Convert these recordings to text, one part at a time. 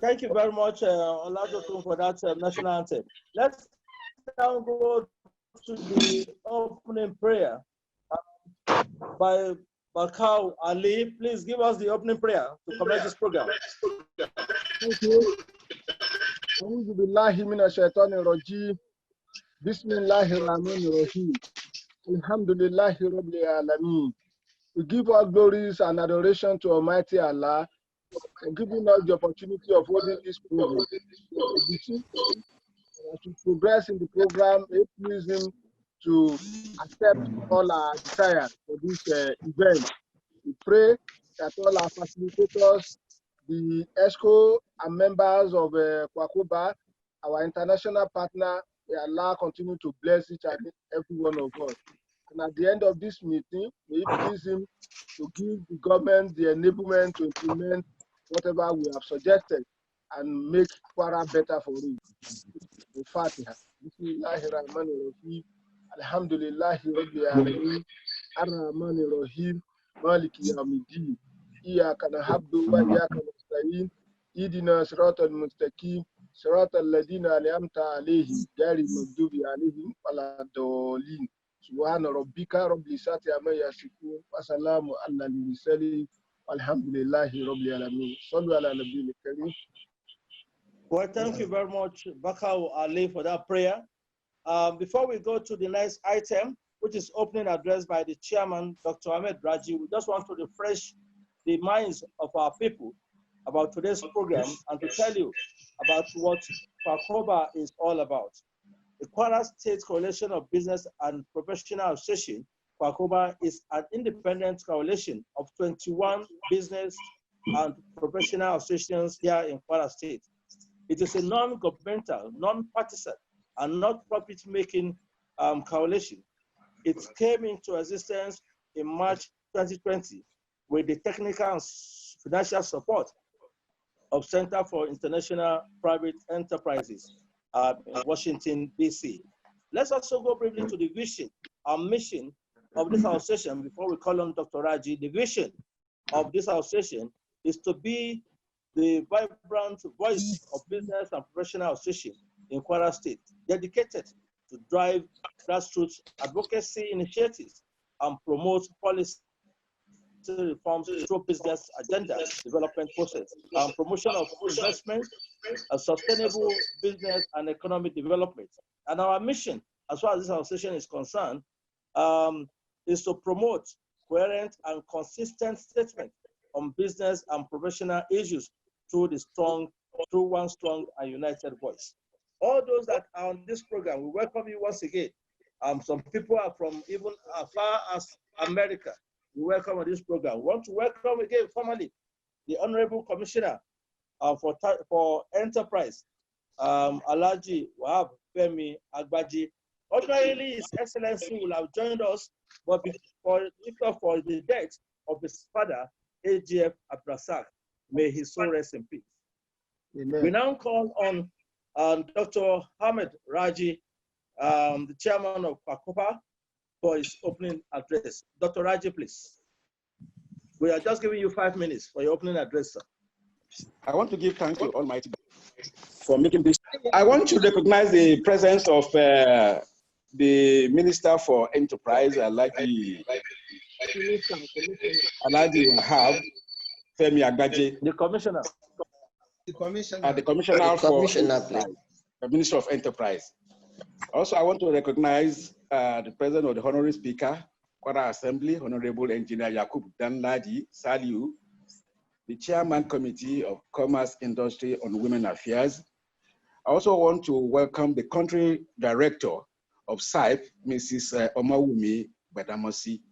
Thank you very much, Olajokun, for that national anthem. Let's now go to the opening prayer by Bakau Ali. Please give us the opening prayer to commence this program. Thank you. أعوذ بالله من الشيطان الرجيم. بسم الله الرحمن الرحيم. الحمد لله رب العالمين. We give all glories and adoration to Almighty Allah for giving us the opportunity of holding this program. As we progress in the program, it please Him to accept all our desires for this event. We pray that all our facilitators, the ESCO and members of KWACOBPA, our international partner, may Allah continue to bless each and every one of us. And at the end of this meeting, may it please Him to give the government the enablement to implement whatever we have suggested and make Kwara better for it. Al-Fatiha. Bismillahirrahmanirrahim. Alhamdulillahi Rabbil Alamin. Ar-Rahmanir-Rahim. Maliki Yawmiddin. إياك نعبد وإياك نستعين اهدنا صراط المستقيم صراط الذين أنعمت عليهم غير المغضوب عليهم ولا الضالين سبحان ربك رب العزة عما يصفون وسلام على المرسلين والحمد لله رب العالمين صلوا على النبي الكريم. Well, thank you very much, Bakau Ali, for that prayer. Before we go to the next item, which is opening address by the chairman, Dr. Ahmed Raji, we just want to refresh the minds of our people about today's program and to tell you about what KWACOBPA is all about. The Kwara State Coalition of Business and Professional Association, KWACOBPA, is an independent coalition of 21 business and professional associations here in Kwara State. It is a non-governmental, non-partisan, and not profit-making coalition. It came into existence in March 2020 with the technical and financial support of Center for International Private Enterprises in Washington, D.C. Let's also go briefly to the vision and mission of this association before we call on Dr. Raji. The vision of this association is to be the vibrant voice of business and professional association in Kwara State, dedicated to drive grassroots advocacy initiatives and promote policy reforms through business agenda development process and promotion of investment, sustainable business and economic development. And our mission, as far as this association is concerned, is to promote coherent and consistent statement on business and professional issues through one strong and united voice. All those that are on this program, we welcome you once again. Some people are from even as far as America. We welcome on this program. We want to welcome again formally the Honorable Commissioner for Enterprise, Alhaji Wahab Femi Agbaji. Ordinarily, His Excellency will have joined us, but if not for the death of his father, AGF Abdrasak, may his soul rest in peace. Amen. We now call on Dr. Ahmed Raji, the chairman of KWACOBPA, for his opening address. Dr. Raji, please. We are just giving you 5 minutes for your opening address, sir. I want to give thanks to Almighty God for making this. I want to recognize the presence of the Minister for Enterprise, Alhaji Wahab Femi Agbaji. The Commissioner. The Commissioner for the Minister of Enterprise. Also, I want to recognize the President of the Honorary Speaker, Kwara Assembly, Honorable Engineer Yakub Danladi Saliu, the Chairman Committee of Commerce, Industry and Women Affairs. I also want to welcome the Country Director of SIPE, Mrs. Omawumi Badamosi,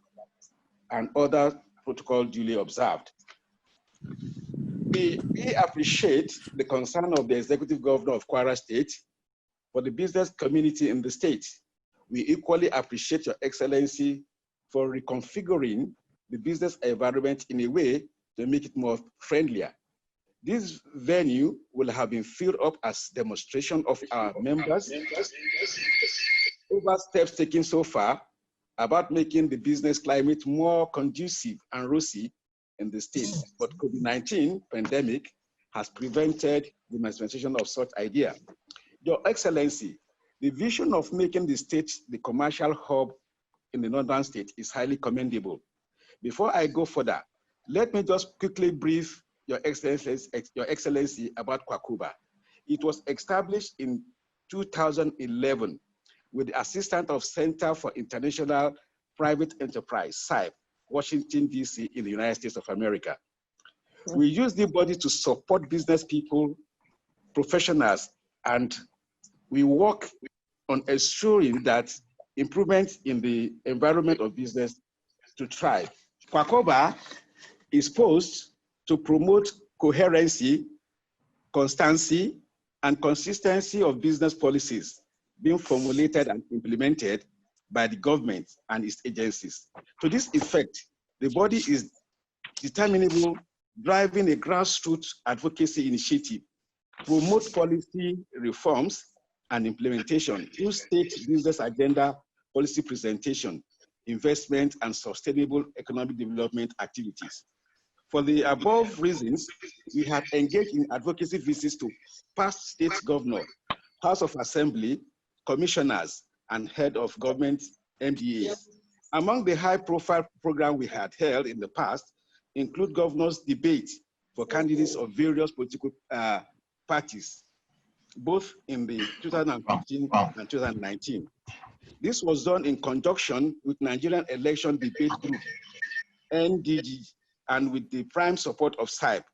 and other protocol duly observed. We appreciate the concern of the Executive Governor of Kwara State for the business community in the state. We equally appreciate Your Excellency for reconfiguring the business environment in a way to make it more friendlier. This venue will have been filled up as demonstration of our members over steps taken so far about making the business climate more conducive and rosy in the state. But COVID-19 pandemic has prevented the manifestation of such idea. Your Excellency, the vision of making the state the commercial hub in the northern state is highly commendable. Before I go further, let me just quickly brief Your Excellency about KWACOBPA. It was established in 2011 with the assistance of Center for International Private Enterprise, SIPE, Washington, D.C. in the United States of America. We use the body to support business people, professionals, and we work on ensuring that improvements in the environment of business to thrive. KWACOBPA is posed to promote coherency, constancy, and consistency of business policies being formulated and implemented by the government and its agencies. To this effect, the body is determinable, driving a grassroots advocacy initiative, promote policy reforms and implementation through state business agenda, policy presentation, investment, and sustainable economic development activities. For the above reasons, we have engaged in advocacy visits to past state governors, House of Assembly, commissioners, and head of government MDAs. Among the high-profile programs we had held in the past include governors' debate for candidates of various political parties, both in the 2015 and 2019. This was done in conjunction with Nigerian Election Debate Group, NDG, and with the prime support of SIPE.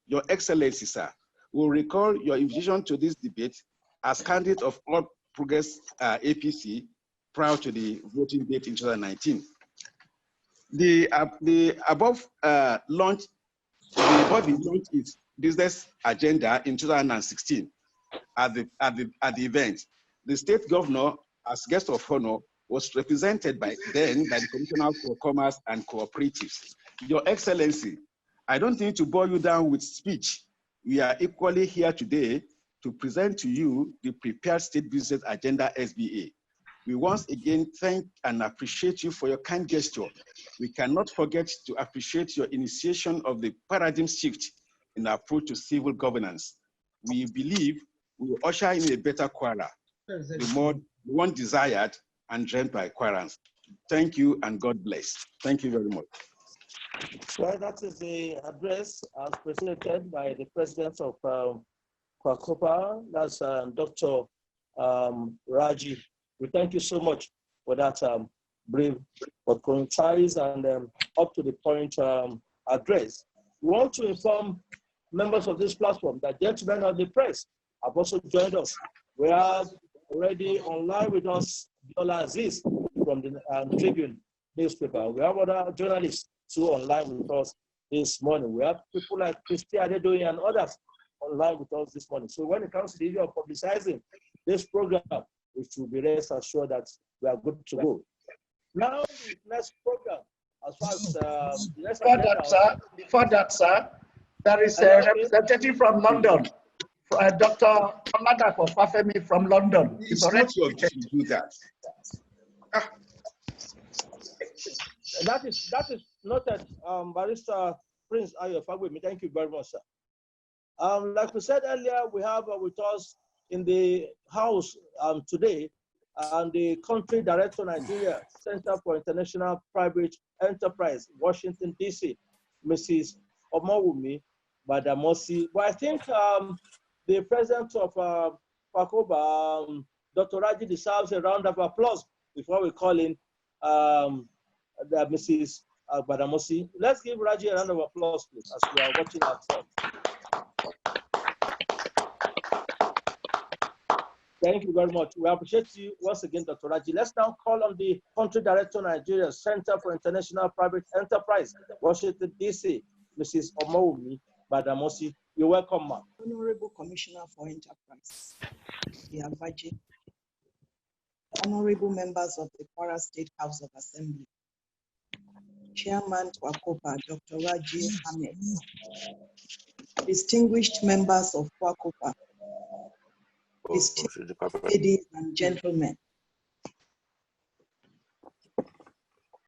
Your Excellency, sir, will recall your invitation to this debate as candidate of All Progress APC prior to the voting date in 2019. The above launch, the body launched its business agenda in 2016 at the event. The state governor, as guest of honor, was represented by the Commissioner for Commerce and Cooperatives. Your Excellency, I don't need to bore you down with speech. We are equally here today to present to you the prepared state business agenda SBA. We once again thank and appreciate you for your kind gesture. We cannot forget to appreciate your initiation of the paradigm shift in the approach to civil governance. We believe we will usher in a better Kwara, the one desired and dreamt by Kwarans. Thank you and God bless. Thank you very much. Well, that is the address as presented by the president of KWACOBPA, that's Dr. Raji. We thank you so much for that brief but concise and up to the point address. We want to inform members of this platform that gentlemen of the press have also joined us. We are already online with us, Biola Aziz from the Tribune newspaper. We have other journalists too online with us this morning. We have people like Christy Adedoyi and others online with us this morning. So when it comes to the issue of publicizing this program, we should be rest assured that we are good to go. Now, the next program, as far as the next before that, sir, there is a representative from London, Dr. Oladapo Fafemi from London. It's not your duty to do that. That is noted, Barrister Prince Ayo Fagwemi. Thank you very much, sir. Like we said earlier, we have with us in the house today the country director, Nigeria Center for International Private Enterprise, Washington, D.C., Mrs. Omowumi Badamosi. But I think the president of KWACOBPA, Dr. Raji, deserves a round of applause before we call in Mrs. Badamosi. Let's give Raji a round of applause, please, as we are watching ourselves. Thank you very much. We appreciate you once again, Dr. Raji. Let's now call on the Country Director, Nigeria Center for International Private Enterprise, Washington, D.C., Mrs. Omowumi Badamosi. You're welcome, ma'am. Honorable Commissioner for Enterprise, the Abaji, honorable members of the Kwara State House of Assembly, Chairman KWACOBPA, Dr. Raji Ahmed, distinguished members of KWACOBPA, distinguished ladies and gentlemen.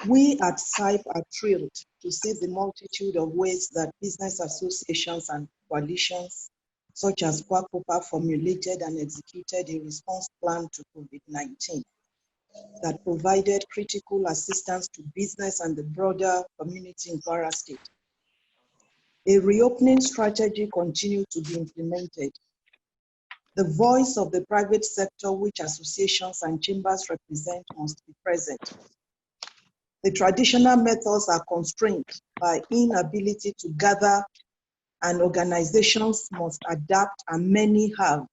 We at SIPE are thrilled to see the multitude of ways that business associations and coalitions, such as KWACOBPA, formulated and executed a response plan to COVID-19 that provided critical assistance to business and the broader community in Kwara State. A reopening strategy continued to be implemented. The voice of the private sector, which associations and chambers represent, must be present. The traditional methods are constrained by inability to gather, and organizations must adapt, and many have.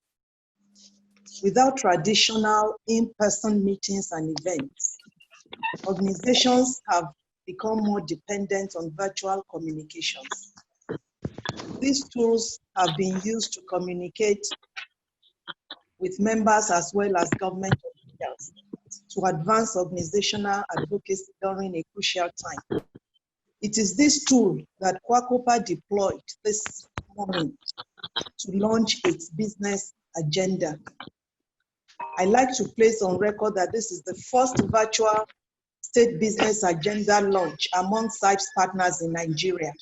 Without traditional in-person meetings and events, organizations have become more dependent on virtual communications. These tools have been used to communicate with members as well as government officials to advance organizational advocacy during a crucial time. It is this tool that KWACOBPA deployed this morning to launch its business agenda. I like to place on record that this is the first virtual state business agenda launch among SIPES partners in Nigeria.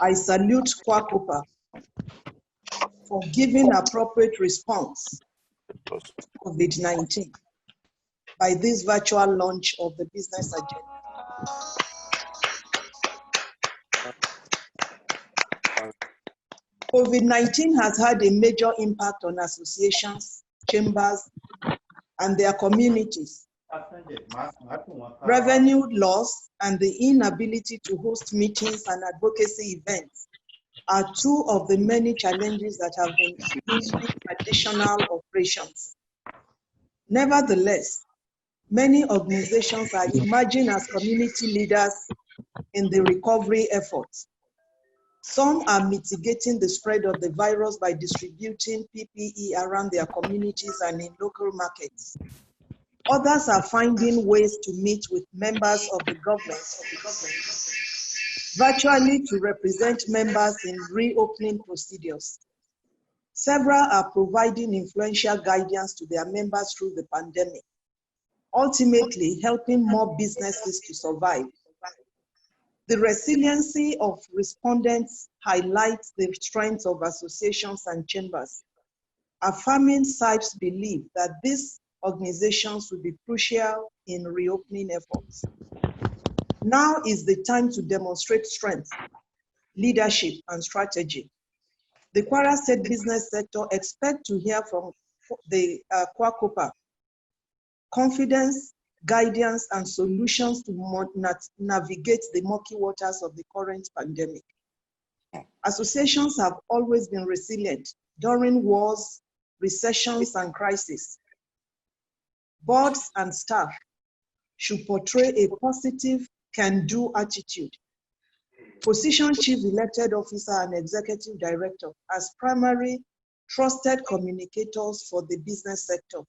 I salute KWACOBPA for giving appropriate response to COVID-19 by this virtual launch of the business agenda. COVID-19 has had a major impact on associations, chambers, and their communities. Revenue loss and the inability to host meetings and advocacy events are two of the many challenges that have been hindering traditional operations. Nevertheless, many organizations are emerging as community leaders in the recovery efforts. Some are mitigating the spread of the virus by distributing PPE around their communities and in local markets. Others are finding ways to meet with members of the government virtually to represent members in reopening procedures. Several are providing influential guidance to their members through the pandemic, ultimately helping more businesses to survive. The resiliency of respondents highlights the strength of associations and chambers, affirming SIPE's belief that these organizations will be crucial in reopening efforts. Now is the time to demonstrate strength, leadership, and strategy. The Kwara State business sector expect to hear from the KWACOBPA confidence, guidance, and solutions to navigate the murky waters of the current pandemic. Associations have always been resilient during wars, recessions, and crises. Boards and staff should portray a positive, can-do attitude. Position Chief Elected Officer and Executive Director as primary trusted communicators for the business sector.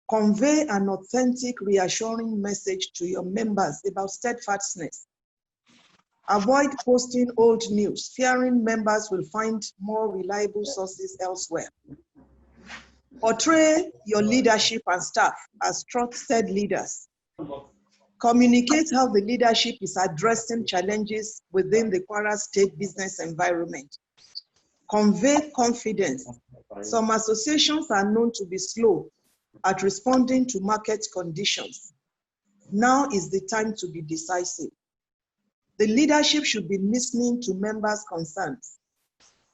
Convey an authentic, reassuring message to your members about steadfastness. Avoid posting old news, fearing members will find more reliable sources elsewhere. Portray your leadership and staff as trusted leaders. Communicate how the leadership is addressing challenges within the Kwara State business environment. Convey confidence. Some associations are known to be slow at responding to market conditions. Now is the time to be decisive. The leadership should be listening to members' concerns.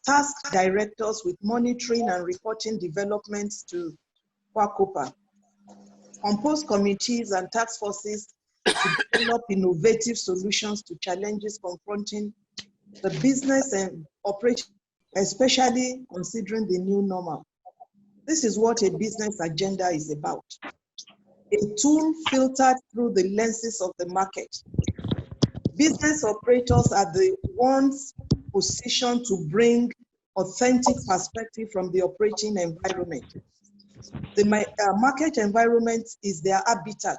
Task directors with monitoring and reporting developments to KWACOBPA. Compose committees and task forces to develop innovative solutions to challenges confronting the business and operation, especially considering the new normal. This is what a business agenda is about. A tool filtered through the lenses of the market. Business operators are the ones positioned to bring authentic perspective from the operating environment. The market environment is their habitat.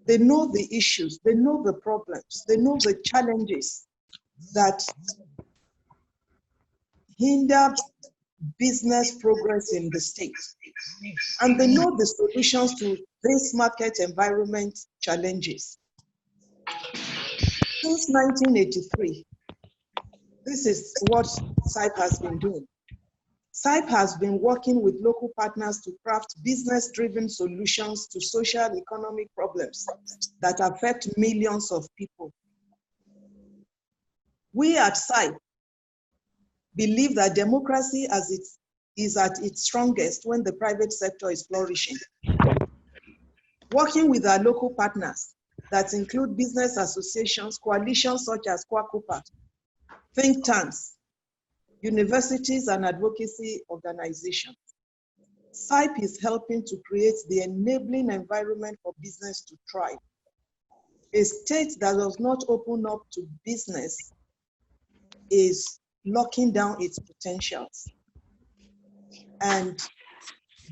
They know the issues, they know the problems, they know the challenges that hinder business progress in the state. And they know the solutions to this market environment challenges. Since 1983, This is what SIPE has been doing. SIPE has been working with local partners to craft business-driven solutions to social economic problems that affect millions of people. We at SIPE believe that democracy is at its strongest when the private sector is flourishing. Working with our local partners that include business associations, coalitions such as KWACOBPA, think tanks, universities, and advocacy organizations. SIPE is helping to create the enabling environment for business to thrive. A state that does not open up to business is locking down its potentials. And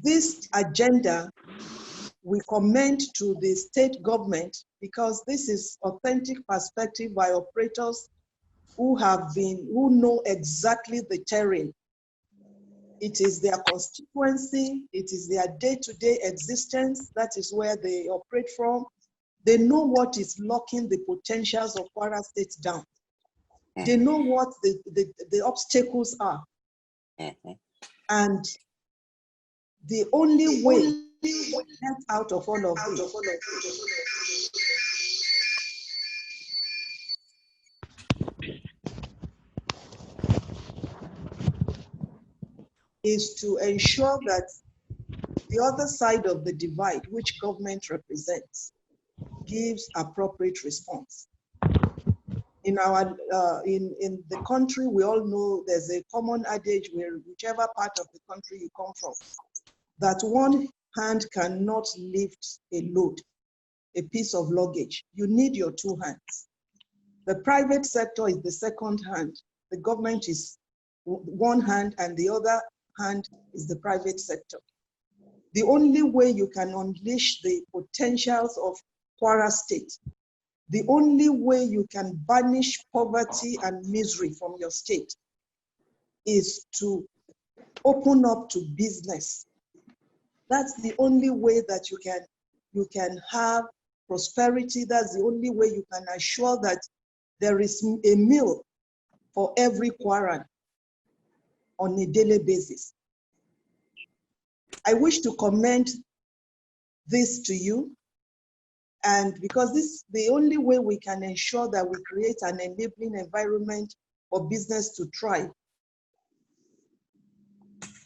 this agenda we commend to the state government because this is authentic perspective by operators who know exactly the terrain. It is their constituency, it is their day-to-day existence, that is where they operate from. They know what is locking the potentials of Kwara State down. They know what the obstacles are. And the only way to get out of all of this is to ensure that the other side of the divide, which government represents, gives appropriate response. In the country, we all know there's a common adage where whichever part of the country you come from, that one hand cannot lift a load, a piece of luggage. You need your two hands. The private sector is the second hand. The government is one hand, and the other hand is the private sector. The only way you can unleash the potentials of Kwara State, the only way you can banish poverty and misery from your state is to open up to business. That's the only way that you can have prosperity. That's the only way you can assure that there is a meal for every Kwaran on a daily basis. I wish to commend this to you, and because this is the only way we can ensure that we create an enabling environment for business to thrive,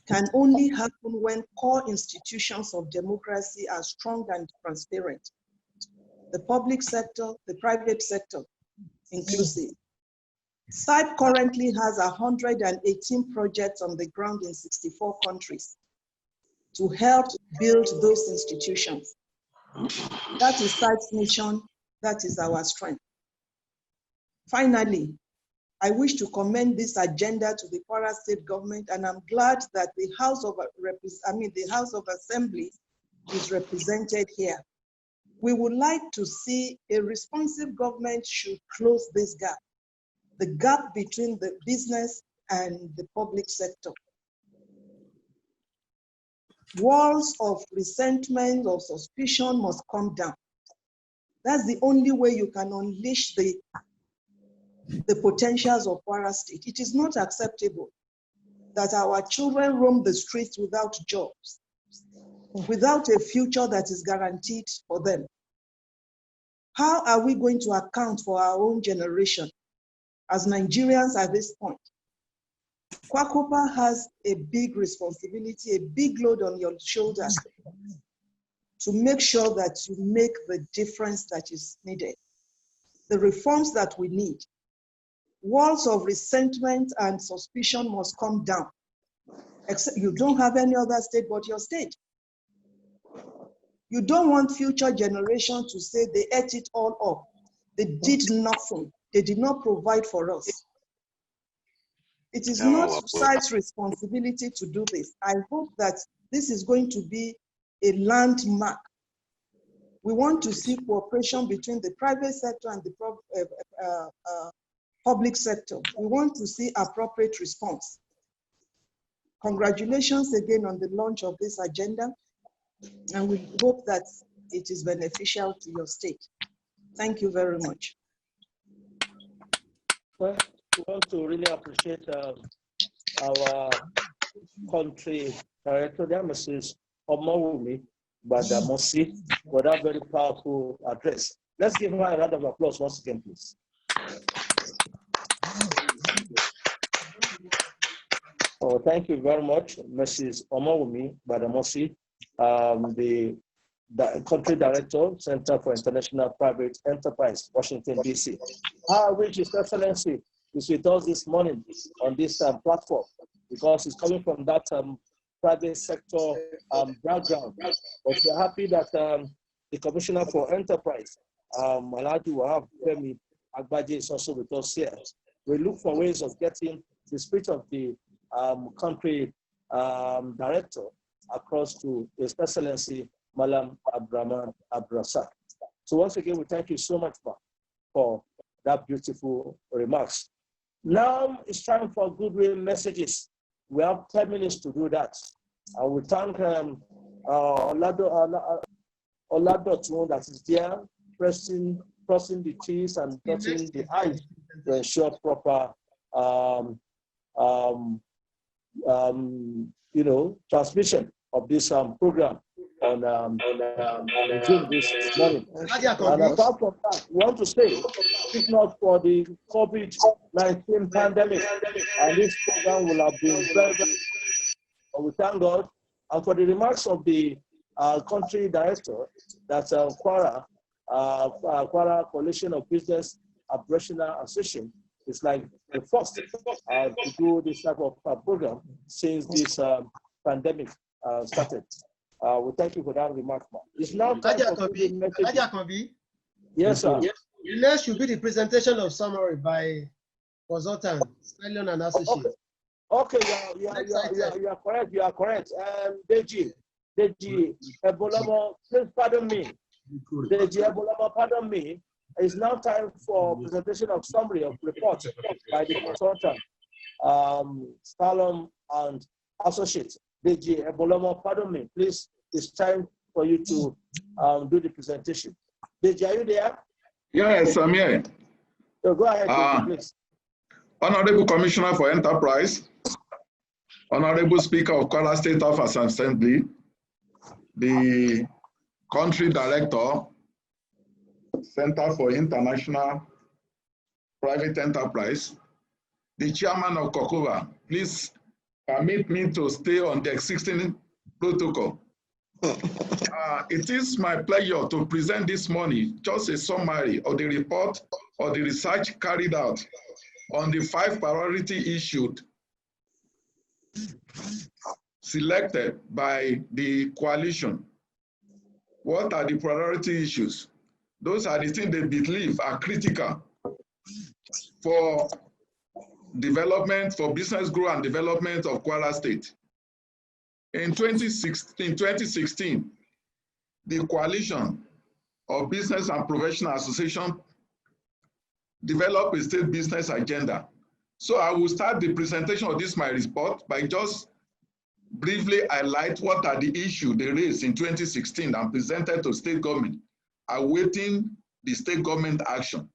can only happen when core institutions of democracy are strong and transparent. The public sector, the private sector, inclusive. SIPE currently has 118 projects on the ground in 64 countries to help build those institutions. That is SIPE's mission, that is our strength. Finally, I wish to commend this agenda to the Kwara State government, and I'm glad that the House of Assembly is represented here. We would like to see a responsive government should close this gap, the gap between the business and the public sector. Walls of resentment or suspicion must come down. That's the only way you can unleash the potentials of Kwara State. It is not acceptable that our children roam the streets without jobs, without a future that is guaranteed for them. How are we going to account for our own generation as Nigerians at this point? KWACOBPA has a big responsibility, a big load on your shoulders to make sure that you make the difference that is needed. The reforms that we need. Walls of resentment and suspicion must come down. Except you don't have any other state but your state. You don't want future generations to say they ate it all up. They did nothing. They did not provide for us. It is not SIPE's responsibility to do this. I hope that this is going to be a landmark. We want to see cooperation between the private sector and the public sector. We want to see appropriate response. Congratulations again on the launch of this agenda, and we hope that it is beneficial to your state. Thank you very much. we want to really appreciate our country director, Mrs. Omowumi Badamosi, for that very powerful address. Let's give her a round of applause once again, please. Oh, thank you very much, Mrs. Omowumi Badamosi, the Country Director, Center for International Private Enterprise, Washington, D.C. I wish His Excellency is with us this morning on this platform, because it's coming from that private sector background. But we're happy that the Commissioner for Enterprise, Alhaji Wahab Femi Agbaje, is also with us here. We look for ways of getting the spirit of the country director across to His Excellency Malam Abdurrahman Abdurrasak. So once again, we thank you so much for that beautiful remarks. Now it's time for goodwill messages. We have 10 minutes to do that. I will thank Olado that is there, crossing the T's and dotting the I's to ensure proper transmission of this program on Zoom this morning. And apart from that, we want to say, if not for the COVID-19 pandemic, and this program will have been very, very, we thank God. And for the remarks of the country director, that's Kwara Coalition of Business Operational Association, is like the first to do this type of program since this pandemic started. We thank you for that remark, man. It's now time for yes, sir. The next should be the presentation of summary by consultant, Stallion and Associates. Okay, you are correct. You are correct. Deji Ebolamo, please pardon me. Deji Ebolamo, pardon me. It's now time for presentation of summary of report by the consultant, Stallion and Associates. Deji Ebolamo, pardon me. Please, it's time for you to do the presentation. Deji, are you there? Yes, I'm here. So go ahead, Deji, please. Honorable Commissioner for Enterprise, Honorable Speaker of Kwara State House of Assembly, the Country Director, Center for International Private Enterprise, the Chairman of KWACOBPA, please permit me to stay on the existing protocol. It is my pleasure to present this morning just a summary of the report or the research carried out on the 5 priority issues selected by the coalition. What are the priority issues? Those are the things they believe are critical for development, for business growth and development of Kwara State. In 2016, the Coalition of Business and Professional Association developed a state business agenda. So I will start the presentation of my report by just briefly highlight what are the issues they raised in 2016 and presented to state government, awaiting the state government action.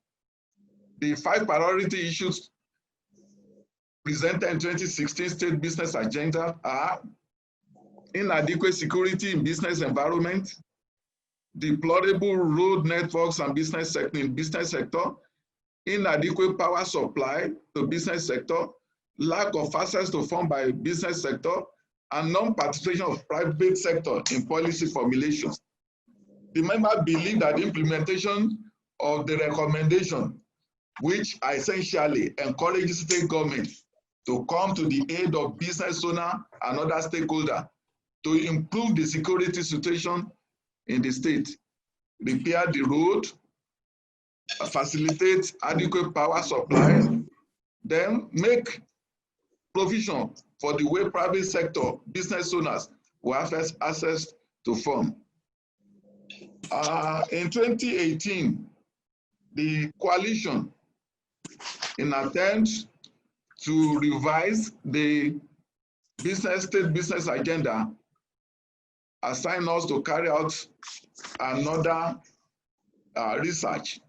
The 5 priority issues presented in 2016 state business agenda are inadequate security in business environment, deplorable road networks and business sector, inadequate power supply to business sector, lack of access to funds by business sector, and non-participation of private sector in policy formulations. The member believe that the implementation of the recommendation, which essentially encourages state government to come to the aid of business owner and other stakeholders to improve the security situation in the state, repair the road, facilitate adequate power supply, then make provision for the way private sector business owners will have access to funds. In 2018, the coalition, in attempt to revise the state business agenda, assigned us to carry out another research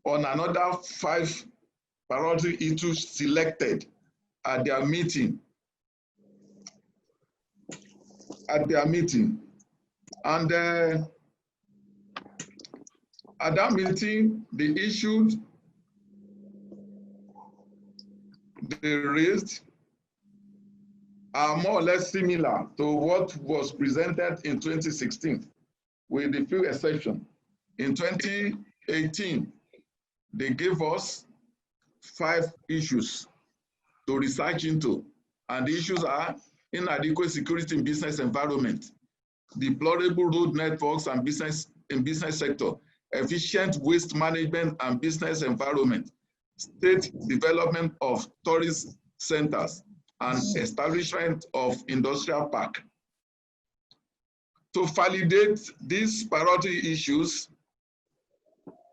on another 5 priority issues selected at their meeting. And at that meeting, the issues they raised are more or less similar to what was presented in 2016, with a few exceptions. In 2018, they gave us 5 issues to research into, and the issues are inadequate security in business environment, deplorable road networks and business sector, efficient waste management and business environment, state development of tourist centers, and establishment of industrial park. To validate these priority issues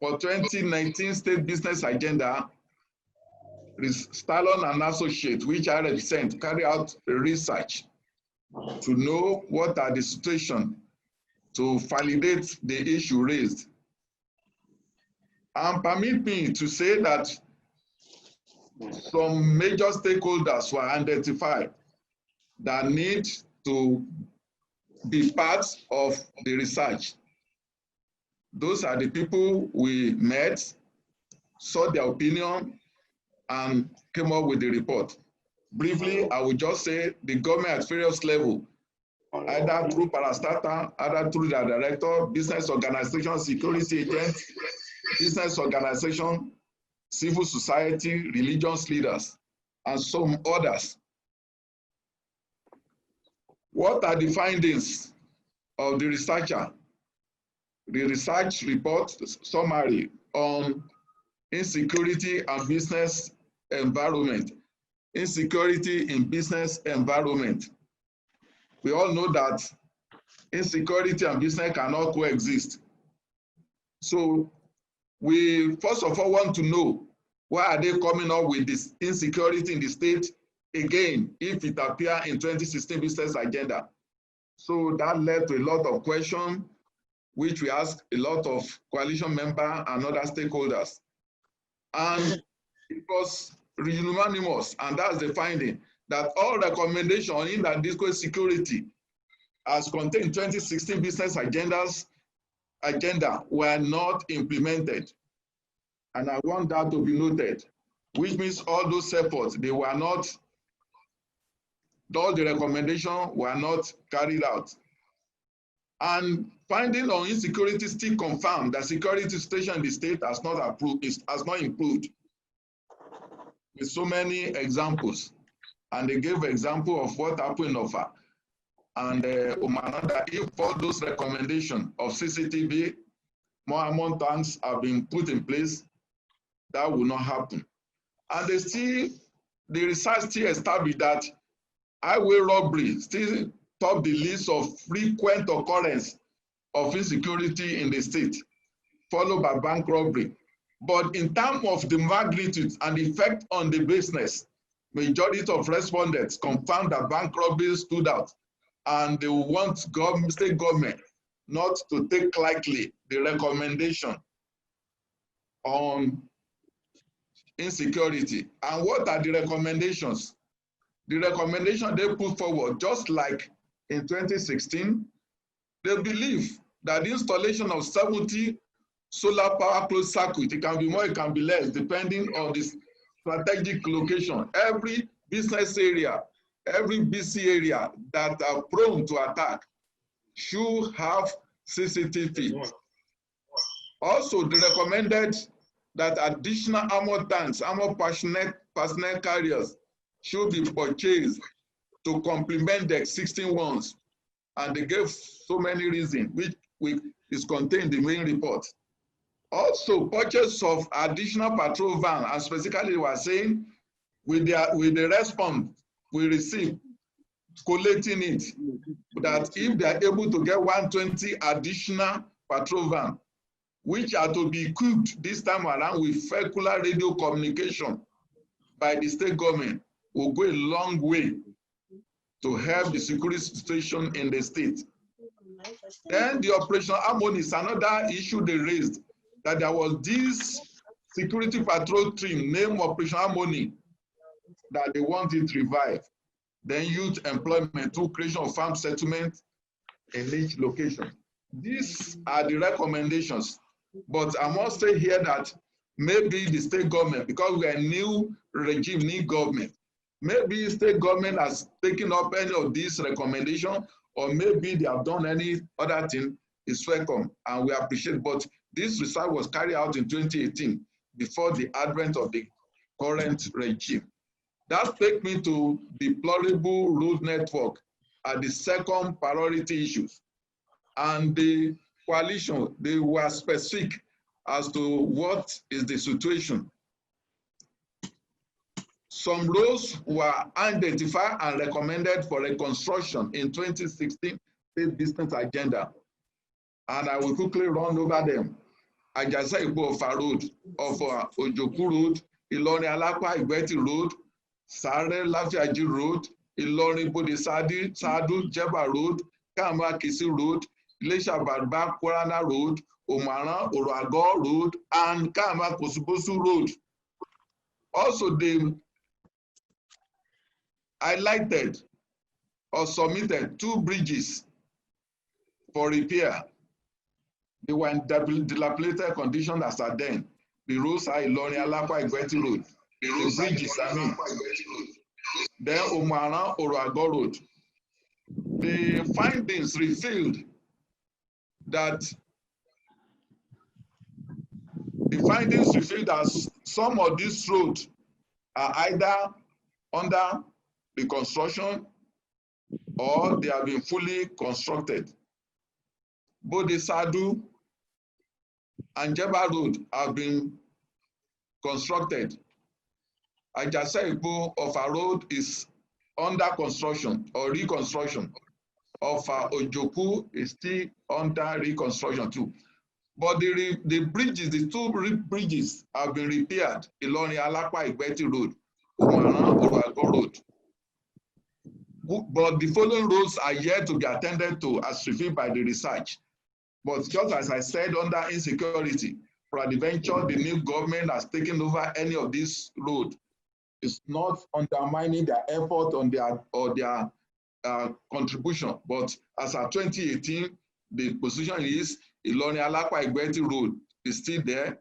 for 2019 State Business Agenda, Stallon and Associates, which I represent, carry out research to know what are the situation to validate the issue raised. And permit me to say that some major stakeholders were identified that need to be part of the research. Those are the people we met, saw their opinion, and came up with the report. Briefly, I will just say the government at various levels, either through parastatal, either through the director, business organization, security agents, business organization, civil society, religious leaders, and some others. What are the findings of the researcher? The research report summary on insecurity and business environment. Insecurity in business environment. We all know that insecurity and business cannot coexist. So we first of all want to know, why are they coming up with this insecurity in the state again, if it appears in 2016 business agenda? So that led to a lot of questions, which we asked a lot of coalition members and other stakeholders. And it was unanimous, and that's the finding, that all recommendations in that discourse security as contained in 2016 business agenda were not implemented. And I want that to be noted, which means all those efforts, they were not, all the recommendations were not carried out. And finding on insecurity still confirmed that security situation in the state has not improved. With so many examples. And they gave example of what happened in Ofa. And that if all those recommendations of CCTV, more amount tanks have been put in place, that will not happen. And the research still established that highway robbery still top the list of frequent occurrence of insecurity in the state, followed by bank robbery. But in terms of the magnitude and the effect on the business, majority of respondents confirmed that bank robbery stood out, and they want state government not to take lightly the recommendation on insecurity. And what are the recommendations? The recommendation they put forward, just like in 2016, they believe that the installation of 70 solar power closed circuit, it can be more, it can be less, depending on the strategic location. Every business area, every BC area that are prone to attack should have CCTV. Also, they recommended that additional armor tanks, armor personnel carriers should be purchased to complement the existing ones. And they gave so many reasons, which is contained in the main report. Also, purchase of additional patrol van, and specifically they were saying, with the response we receive, collating it, that if they are able to get 120 additional patrol van, which are to be equipped this time around with vehicular radio communication by the state government, will go a long way to help the security situation in the state. Then the operational harmony is another issue they raised, that there was this security patrol team, name Operation Harmony, that they want it revived. Then youth employment through creation of farm settlement in each location. These are the recommendations. But I must say here that maybe the state government, because we are a new regime, new government, maybe state government has taken up any of these recommendations, or maybe they have done any other thing, is welcome, and we appreciate. But this research was carried out in 2018, before the advent of the current regime. That takes me to deplorable road network as the second priority issues. And the coalition, they were specific as to what is the situation. Some roads were identified and recommended for reconstruction in 2016 State Business Agenda. And I will quickly run over them. Ajasa Igbo Ofa Road, of Ojoku Road, Ilorin Alapa Igbeti Road, Sare Lafiaji Road, Ilorin Bode Sadu Jeba Road, Kama Kisi Road, Ilesha Barba Kwarana Road, Omaran Orago Road, and Kama Kosubosu Road. Also, they highlighted or submitted 2 bridges for repair. They were in dilapidated condition as at then. The roads are Ilorin Alapa Igbeti Road. The bridges, I mean. Then Omaran Orago Road. The findings revealed that some of these roads are either under reconstruction or they have been fully constructed. Both the Sadu and Jeba Road have been constructed. Ajasa Igbo Ofa Road is under construction or reconstruction. Of Ojoku is still under reconstruction too. But the bridges, the 2 bridges have been repaired. Ilorin Alapa Igbeti Road, Omaran Orago Road. But the following roads are yet to be attended to as revealed by the research. But just as I said, under insecurity, peradventure, the new government has taken over any of these roads. It's not undermining their effort on their contribution. But as of 2018, the position is Ilorin Alapa Igbeti Road is still there.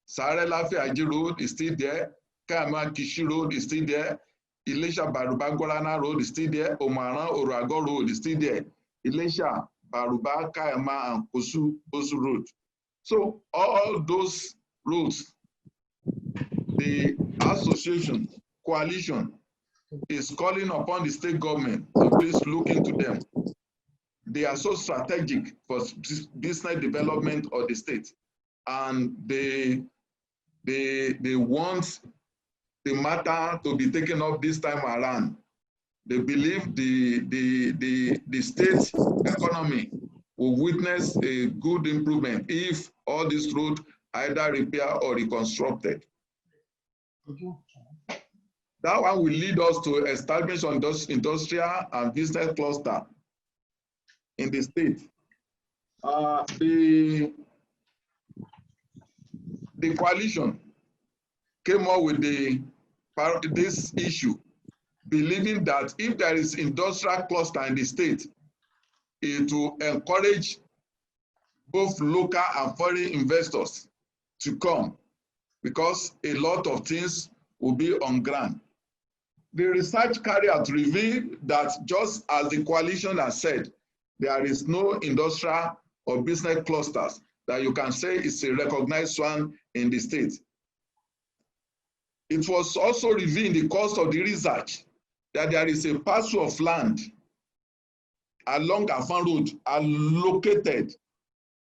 Sare Lafiaji Road is still there. Kama Kishi Road is still there. Ilesha Baruba Gorana Road is still there. Omaran Orago Road is still there. Ilesha Baruba Kayama and Bosu Road. So all those roads, the association, coalition is calling upon the state government to please look into them. They are so strategic for business development of the state, and they want the matter to be taken up this time around. They believe the state economy will witness a good improvement if all these roads either repaired or reconstructed. That one will lead us to establish on those industrial and business cluster in the state. The coalition came up with this issue, believing that if there is industrial cluster in the state, it will encourage both local and foreign investors to come, because a lot of things will be on ground. The research carried out revealed that just as the coalition has said, there is no industrial or business clusters that you can say is a recognized one in the state. It was also revealed in the course of the research that there is a parcel of land along Afan Road allocated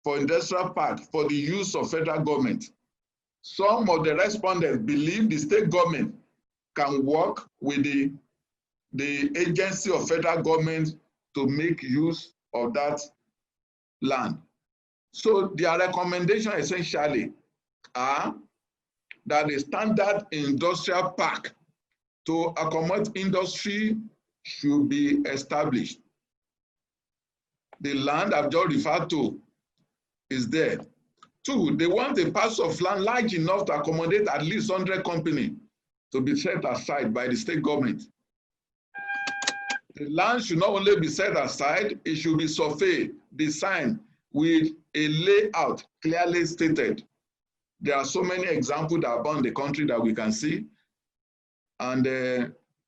for industrial park for the use of federal government. Some of the respondents believe the state government can work with the agency of federal government to make use of that land. So their recommendation essentially are that a standard industrial park to accommodate industry should be established. The land I've just referred to is there. 2, they want a parcel of land large enough to accommodate at least 100 companies to be set aside by the state government. The land should not only be set aside, it should be surveyed, designed with a layout clearly stated. There are so many examples that abound in the country that we can see. And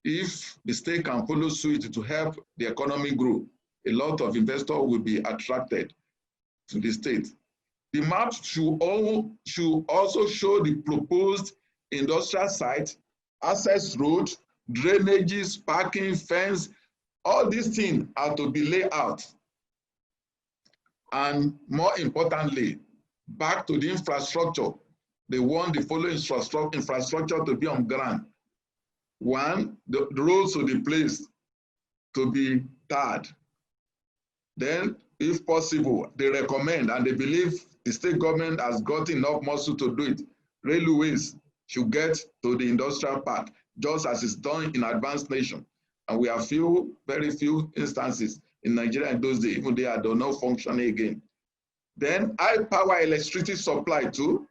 if the state can follow suit to help the economy grow, a lot of investors will be attracted to the state. The map should also show the proposed industrial site, access road, drainages, parking, fence. All these things are to be laid out. And more importantly, back to the infrastructure. They want the following infrastructure to be on ground. 1, the roads to the place to be tarred. Then, if possible, they recommend and they believe the state government has got enough muscle to do it. Railways should get to the industrial park, just as it's done in advanced nations. And we have very few instances in Nigeria in those days, even they are not functioning again. Then high power electricity supply too,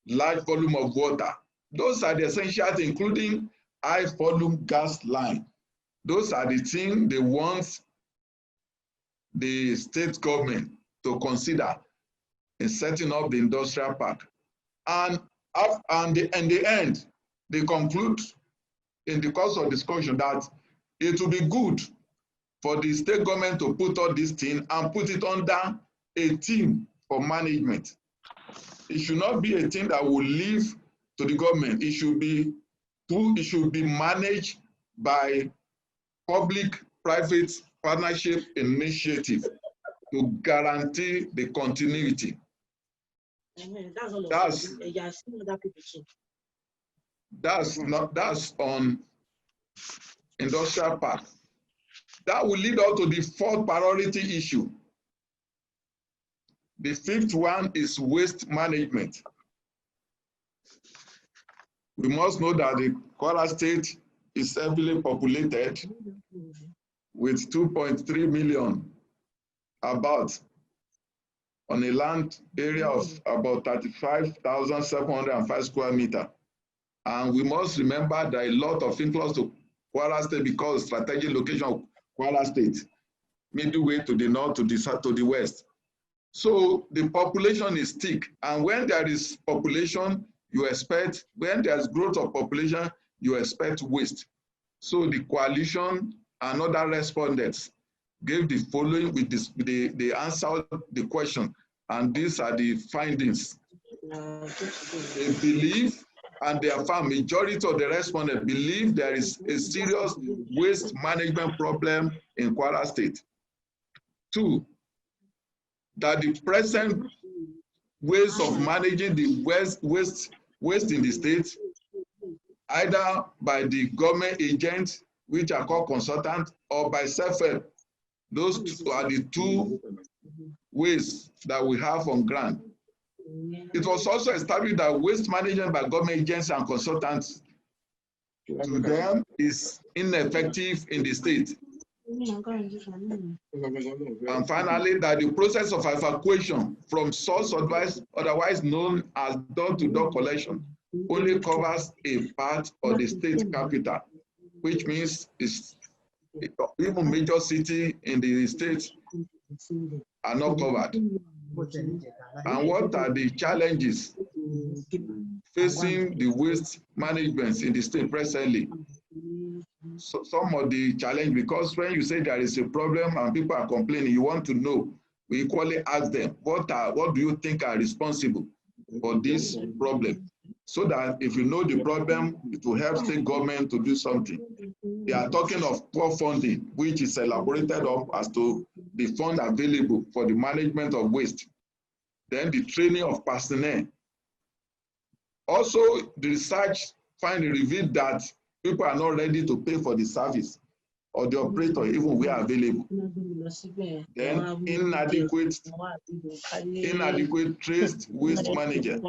large volume of water. Those are the essentials, including high volume gas line. Those are the things they want the state government to consider in setting up the industrial park. And in the end, they conclude in the course of discussion that it will be good for the state government to put all these things and put it under a team for management. It should not be a thing that will leave to the government. It should be managed by public-private partnership initiative to guarantee the continuity. That's on industrial park. That will lead us to the 4th priority issue. The 5th one is waste management. We must know that the Kwara state is heavily populated with 2.3 million about on a land area of about 35,705 square meters. And we must remember that a lot of influx to Kwara state because strategic location of Kwara state, midway to the north, to the south, to the west. So the population is thick. And when there is population, when there's growth of population, you expect waste. So the coalition and other respondents gave the following with this, they answered the question, and these are the findings. They believe, and they affirm, majority of the respondents believe there is a serious waste management problem in Kwara State. 2, that the present ways of managing the waste in the state, either by the government agents, which are called consultants, or by self-help. Those are the 2 ways that we have on ground. It was also established that waste management by government agents and consultants to them is ineffective in the state. And finally, that the process of evacuation from source otherwise known as door-to-door collection only covers a part of the state capital, which means even major cities in the state are not covered. And what are the challenges facing the waste management in the state presently? So some of the challenge, because when you say there is a problem and people are complaining, you want to know, we equally ask them, what do you think are responsible for this problem? So that if you know the problem, it will help state government to do something. They are talking of poor funding, which is elaborated up as to the fund available for the management of waste. Then the training of personnel. Also, the research finding revealed that people are not ready to pay for the service or the operator even where available. Then inadequate traced waste management,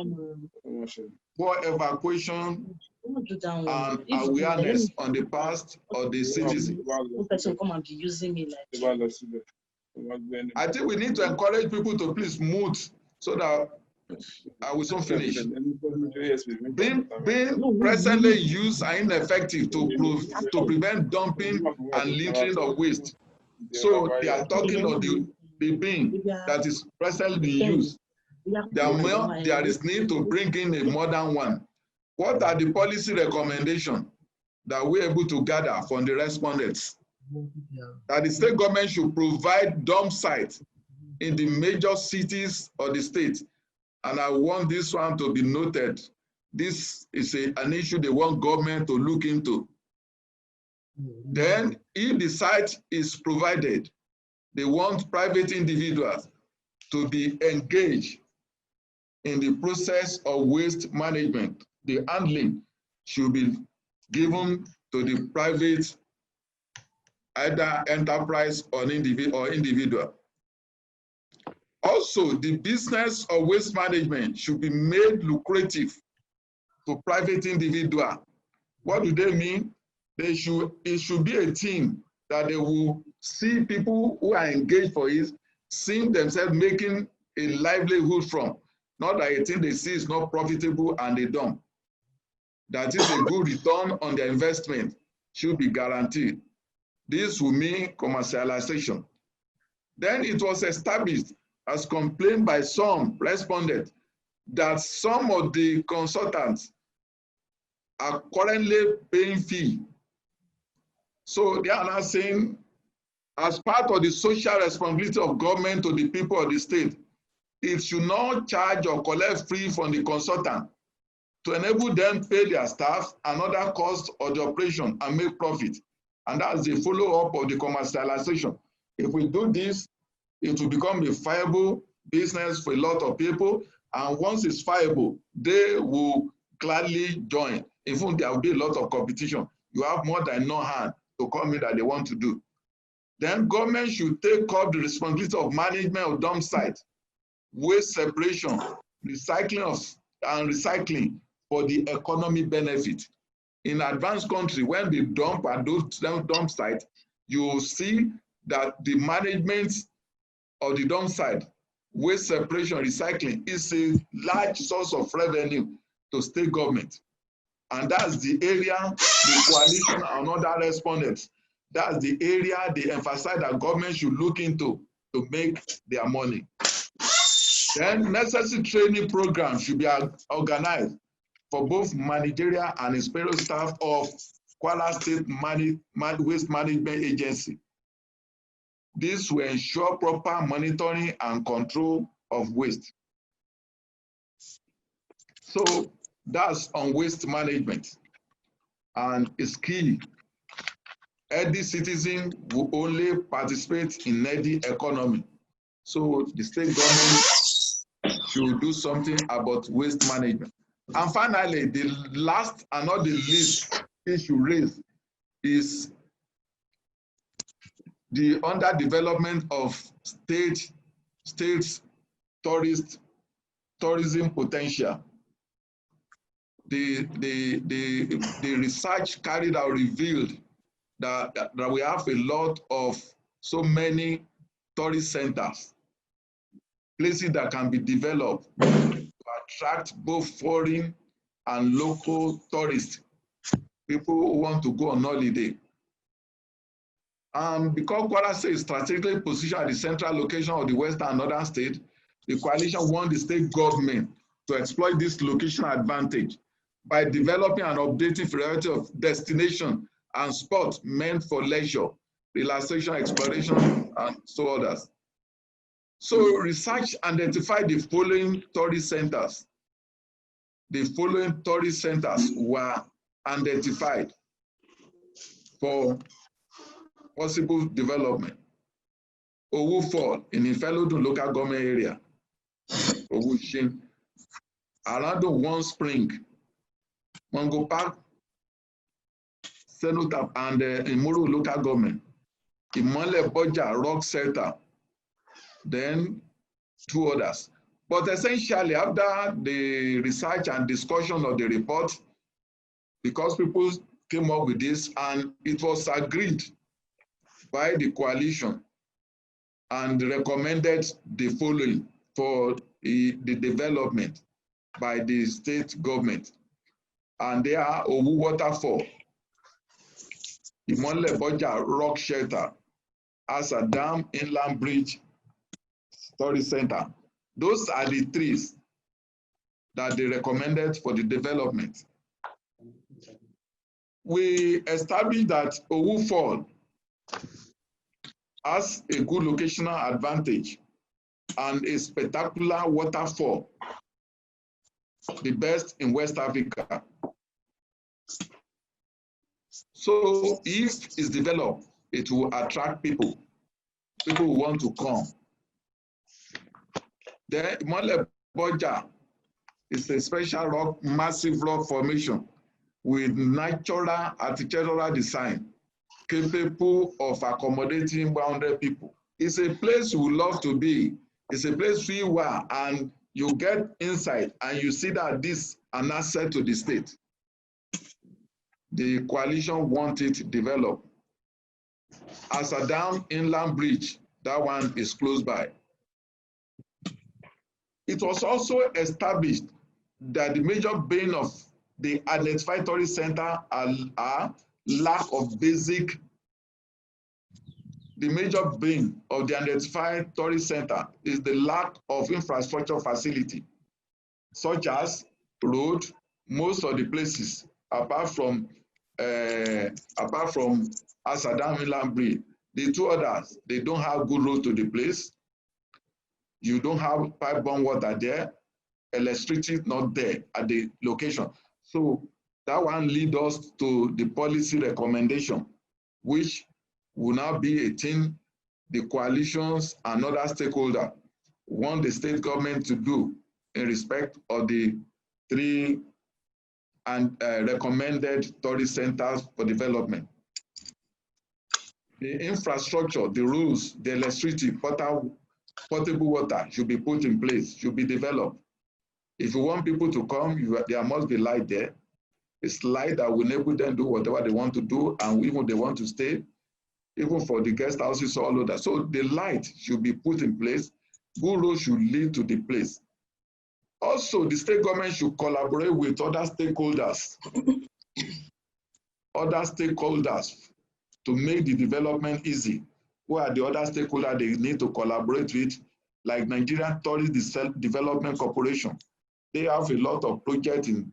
poor evacuation and awareness on the past of the citizen. I think we need to encourage people to please move so that I will soon finish. Being presently used are ineffective to prevent dumping and littering of waste. So they are talking of the bin that is presently being used. There is need to bring in a modern one. What are the policy recommendations that we're able to gather from the respondents? That the state government should provide dump sites in the major cities of the state. And I want this one to be noted. This is an issue they want government to look into. Then, if the site is provided, they want private individuals to be engaged in the process of waste management. The handling should be given to the private, either enterprise or individual. Also, the business of waste management should be made lucrative to private individual. What do they mean? It should be a team that they will see people who are engaged for it, seeing themselves making a livelihood from. Not that a thing they see is not profitable and they don't. That is a good return on their investment should be guaranteed. This will mean commercialization. Then it was established, as complained by some respondents, that some of the consultants are currently paying fee. So they are now saying, as part of the social responsibility of government to the people of the state, it should not charge or collect fee from the consultant to enable them pay their staff and other costs of the operation and make profit. And that's the follow-up of the commercialization. If we do this, it will become a viable business for a lot of people. And once it's viable, they will gladly join. Even there will be a lot of competition. You have more than enough hand to come in that they want to do. Then government should take up the responsibility of management of dump sites, waste separation, recycling for the economic benefit. In advanced country, when they dump at those dump sites, you will see that the management of the dump site, waste separation, recycling is a large source of revenue to state government. And that's the area the coalition and other respondents, that's the area they emphasize that government should look into to make their money. Then necessary training programs should be organized for both managerial and inspectorial staff of Kwara State Waste Management Agency. This will ensure proper monitoring and control of waste. So that's on waste management, and it's key. Every citizen will only participate in the economy. So the state government should do something about waste management. And finally, the last and not the least issue raised is the underdevelopment of states' tourism potential. The research carried out revealed that we have a lot of so many tourist centers, places that can be developed to attract both foreign and local tourists, people who want to go on holiday. Because Kwara State is strategically positioned at the central location of the western and northern state, the coalition wants the state government to exploit this location advantage by developing an updated variety of destination and spots meant for leisure, relaxation, exploration, and so others. So research identified the following tourist centers. The following tourist centers were identified for possible development. Owu Fall in Ifelodun local government area, Owu Shin, Arado One Spring, Mango Park, Senotap, and Imuru local government, Imole Boja Rock Center, then two others. But essentially, after the research and discussion of the report, because people came up with this and it was agreed by the coalition and recommended the following. for the development by the state government. And they are Owu Waterfall, Imole Boja Rock Shelter, Asa Dam Inland Bridge Tourist Center. Those are the trees that they recommended for the development. We established that Owu Fall has a good locational advantage and a spectacular waterfall, the best in West Africa. So if it's developed, it will attract people. People will want to come. The Imole Boja is a special rock, massive rock formation with natural architectural design capable of accommodating 100 people. It's a place you would love to be. It's a place where you are and you get inside and you see that this is an asset to the state. The coalition wants it developed. Asa Dam Inland Bridge, that one is close by. It was also established that the major bane of the identified tourist center are lack of basic. The major bane of the identified tourist center is the lack of infrastructure facility, such as road. Most of the places, apart from Asa Dam Inland Bridge, the two others, they don't have good road to the place. You don't have pipe-borne water there. Electricity not there at the location. So that one leads us to the policy recommendation, which will now be a thing the coalitions and other stakeholders want the state government to do in respect of the three recommended tourist centers for development. The infrastructure, the rules, the electricity, potable water should be put in place, should be developed. If you want people to come, there must be light there. It's light that will enable them to do whatever they want to do, and even they want to stay, even for the guest houses, all of that. So the light should be put in place. Good roads should lead to the place. Also, the state government should collaborate with other stakeholders, to make the development easy. Who are the other stakeholders they need to collaborate with, like Nigerian Tourist Development Corporation. They have a lot of projects in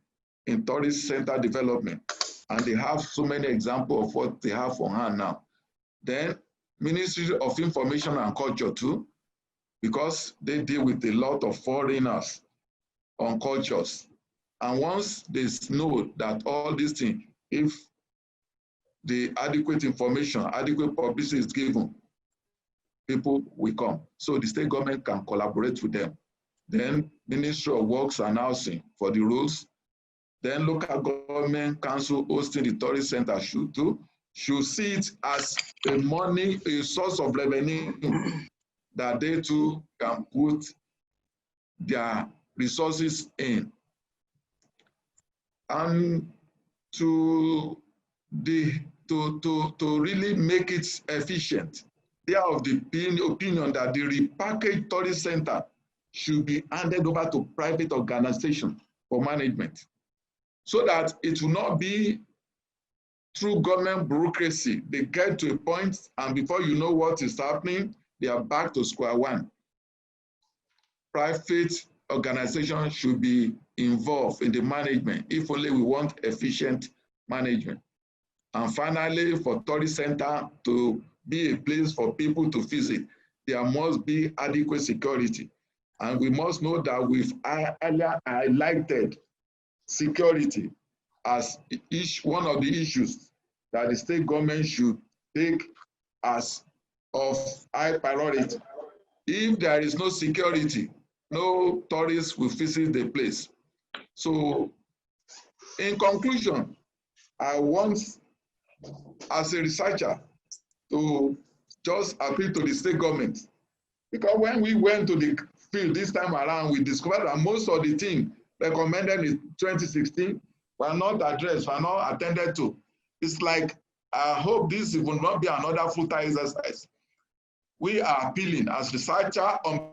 tourist center development, and they have so many examples of what they have on hand now. Then Ministry of Information and Culture too, because they deal with a lot of foreigners on cultures. And once they know that all these things, if the adequate information, adequate publicity is given, people will come. So the state government can collaborate with them. Then Ministry of Works and Housing for the rules. Then local government council hosting the tourist center should see it as a source of revenue that they too can put their resources in. And to really make it efficient, they are of the opinion that the repackaged tourist center should be handed over to private organizations for management, so that it will not be through government bureaucracy. They get to a point, and before you know what is happening, they are back to square one. Private organizations should be involved in the management, if only we want efficient management. And finally, for tourist center to be a place for people to visit, there must be adequate security. And we must know that we've earlier highlighted security as one of the issues that the state government should take as of high priority. If there is no security, no tourists will visit the place. So in conclusion, I want, as a researcher, to just appeal to the state government. Because when we went to the field this time around, we discovered that most of the things recommended in 2016 were not addressed, were not attended to. It's like, I hope this will not be another futile exercise. We are appealing as researchers on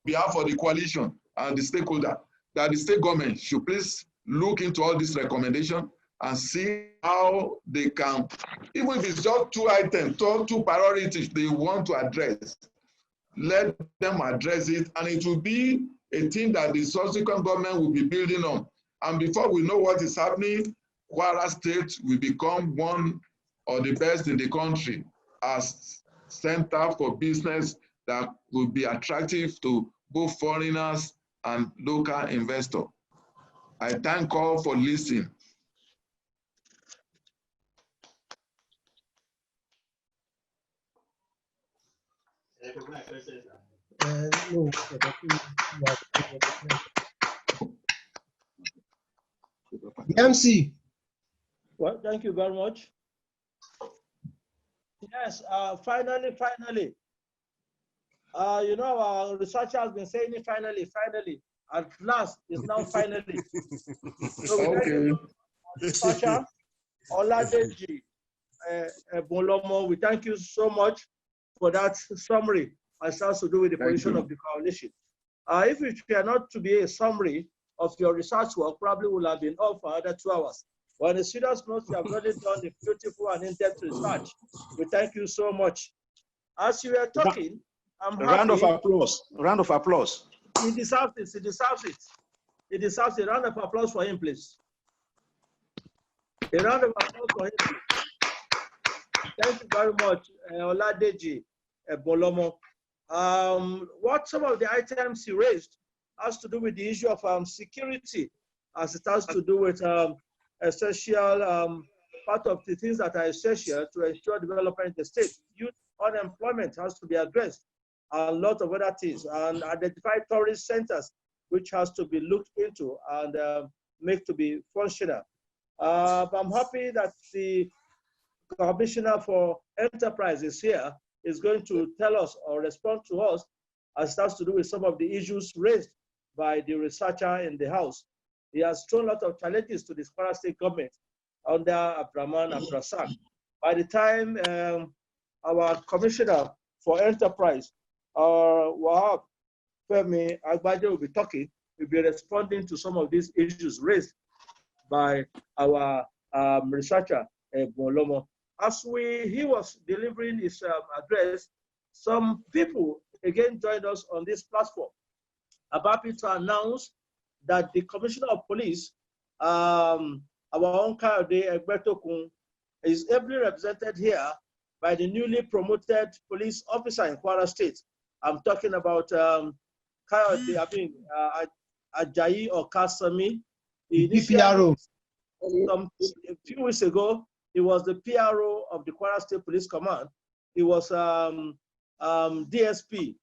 behalf of the coalition and the stakeholder, that the state government should please look into all these recommendations and see how they can, even if it's just 2 items, two priorities they want to address, let them address it, and it will be a thing that the subsequent government will be building on. And before we know what is happening, Kwara State will become one of the best in the country as center for business that will be attractive to both foreigners and local investors. I thank all for listening. No. MC. Well, thank you very much. Yes, finally. You know, our researcher has been saying it finally. At last, it's now finally. So we thank you, researcher Oladeji Bolomo. We thank you so much for that summary as has to do with the position of the coalition. If it were not to be a summary of your research work, probably would have been off for another 2 hours. Well, on a serious note, you have already done a beautiful and in-depth research. We thank you so much. As you were talking, I'm happy. Round of applause. Round of applause. He deserves it. He deserves it. He deserves a round of applause for him, please. A round of applause for him, please. Thank you very much, Oladeji Bolomo. What some of the items he raised has to do with the issue of security, as it has to do with essential part of the things that are essential to ensure development in the state. Youth unemployment has to be addressed, a lot of other things, and identify tourist centers, which has to be looked into and make to be functional. I'm happy that the Commissioner for Enterprise is here, is going to tell us or respond to us as it has to do with some of the issues raised by the researcher in the House. He has thrown a lot of challenges to the Kwara State government under Abdraman Abdrasak. By the time our Commissioner for Enterprise, Wahab Femi Agbaje, will be talking, we'll be responding to some of these issues raised by our researcher, Bolomo. As he was delivering his address, some people again joined us on this platform. I'm happy to announce that the Commissioner of Police, our own Kayode Egbetokun, is ably represented here by the newly promoted police officer in Kwara State. I'm talking about Kayode, Ajayi Okasami. PPRO. A few weeks ago, he was the PRO of the Kwara State Police Command. He was DSP,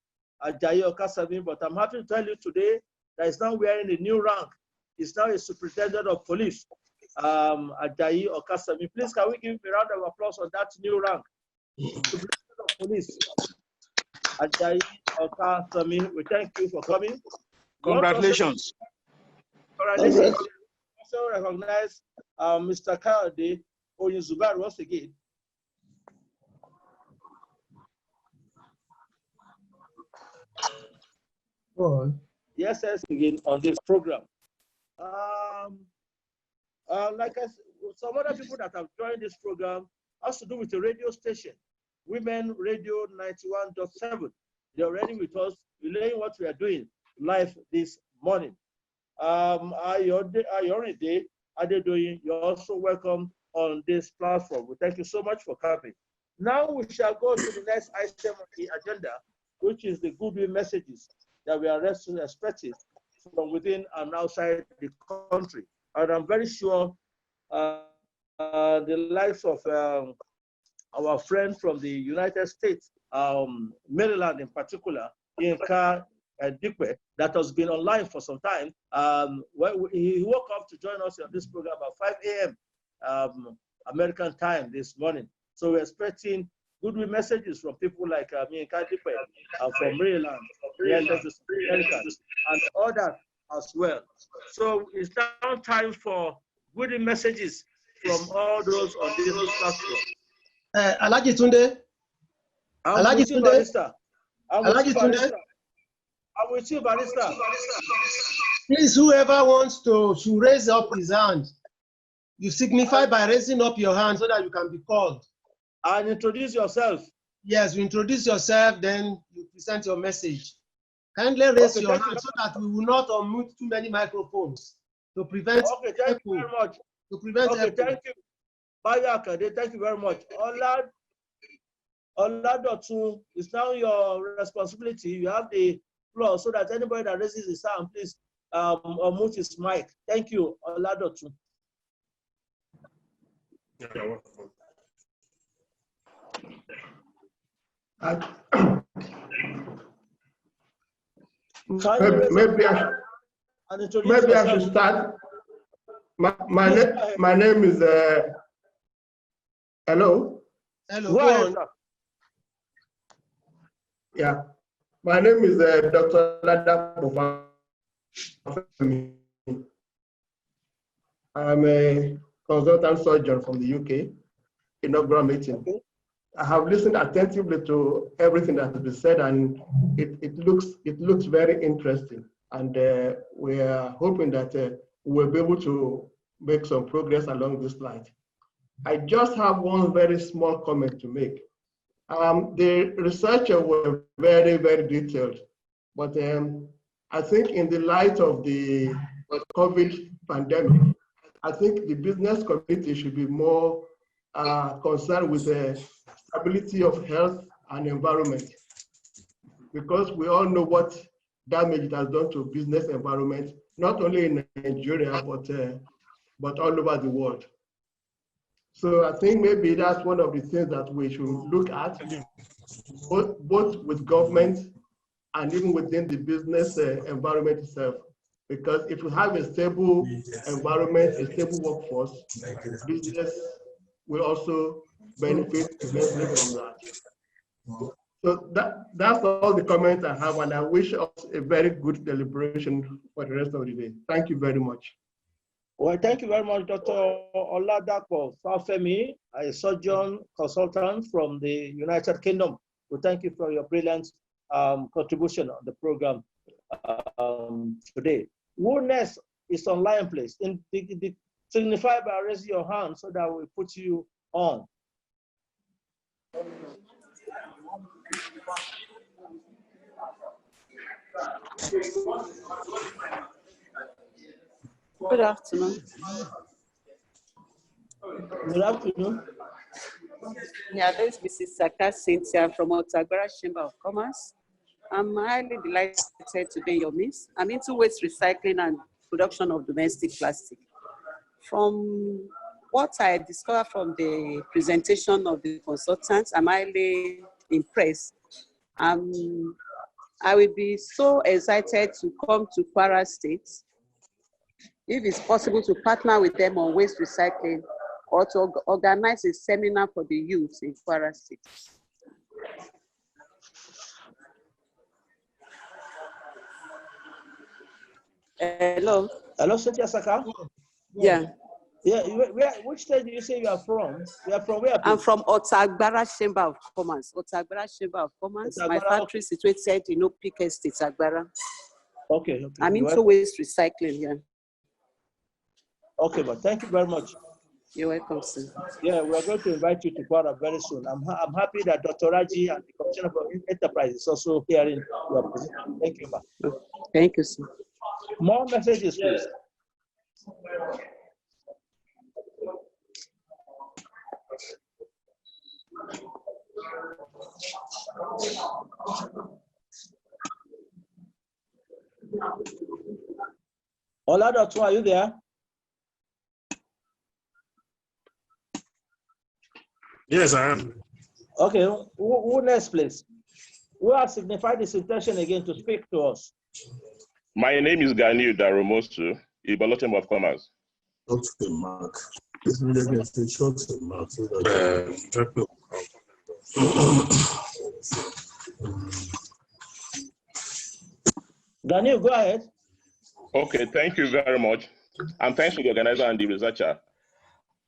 Ajayi Okasami, but I'm happy to tell you today that he's now wearing a new rank. He's now a superintendent of police, Ajayi Okasami. Please, can we give a round of applause on that new rank? Superintendent of police, Ajayi Okasami. We thank you for coming. Congratulations. Congratulations. Also recognize Mr. Kayode Oyinzubaru once again. Yes, again on this program. Like I said, some other people that have joined this program has to do with the radio station, Women Radio 91.7. They're already with us, relaying what we are doing live this morning. Ayoride Adedoyin, you're also welcome on this platform. We thank you so much for coming. Now we shall go to the next item of the agenda, which is the goodwill messages that we are expecting from within and outside the country. And I'm very sure the likes of our friend from the United States, Maryland in particular, Yinka Dikwe, that has been online for some time. He woke up to join us on this program at 5 a.m. American time this morning. So we're expecting goodwill messages from people like Yinka Dikwe from Maryland, and others as well. So it's now time for goodwill messages from all those on this platform. Alaji Tunde. Alaji Tunde. Alaji Tunde. I'm with you, Barrister. Please, whoever wants to should raise up his hand. You signify by raising up your hand so that you can be called. And introduce yourself. Yes, you introduce yourself, then you present your message. Kindly raise your hand so that we will not unmute too many microphones to prevent thank you very much. To prevent thank you. Bayakade, thank you very much. Oladotun, it's now your responsibility. You have the floor so that anybody that raises his hand, please unmute his mic. Thank you, Oladotun. Maybe I should start. My name is hello. Hello. Go on. Yeah, my name is Dr. Lada. I'm a consultant surgeon from the UK, inaugural meeting. Okay. I have listened attentively to everything that has been said, and it looks very interesting. And we are hoping that we'll be able to make some progress along this line. I just have one very small comment to make. The researcher were very, very detailed, but I think in the light of the COVID pandemic, I think the business community should be more concerned with the stability of health and environment, because we all know what damage it has done to business environment, not only in Nigeria, but all over the world. So I think maybe that's one of the things that we should look at, both with government and even within the business environment itself. Because if we have a stable environment, a stable workforce, business will also benefit immensely from that. So that's all the comments I have, and I wish us a very good deliberation for the rest of the day. Thank you very much. Well, thank you very much, Dr. Oladapo Fafemi, a surgeon consultant from the United Kingdom. We thank you for your brilliant contribution on the program today. Who next is online, please? Signify by raising your hand so that we put you on. Good afternoon. Good afternoon. Yeah, this is Mrs. Saka Cynthia from Otagbara Chamber of Commerce. I'm highly delighted to be in your midst. I'm into waste recycling and production of domestic plastic. From what I discovered from the presentation of the consultants, I'm highly impressed. I will be so excited to come to Kwara State, if it's possible to partner with them on waste recycling or to organize a seminar for the youth in Kwara State. Hello. Hello, Cynthia Saka. Yeah. Yeah. Which state do you say you are from? You are from where? I'm from Otagbara Chamber of Commerce. Otagbara Chamber of Commerce. My factory is situated in Peak Estate, Agbara. Okay. I'm into waste recycling here. Okay, but thank you very much. You're welcome, sir. Yeah, we're going to invite you to Kwara very soon. I'm happy that Dr. Raji and the Commissioner for Enterprise is also hearing your position. Thank you, ma'am. Thank you, sir. More messages, please. Oladotun, are you there? Yes, I am. Okay, who next, please? Who has signified his intention again to speak to us? My name is Ganiu Daromosu, Ibolo Chamber of Commerce. Okay, Mark. This is a short Mark. Ganiu, go ahead. Okay, thank you very much. And thanks to the organizer and the researcher.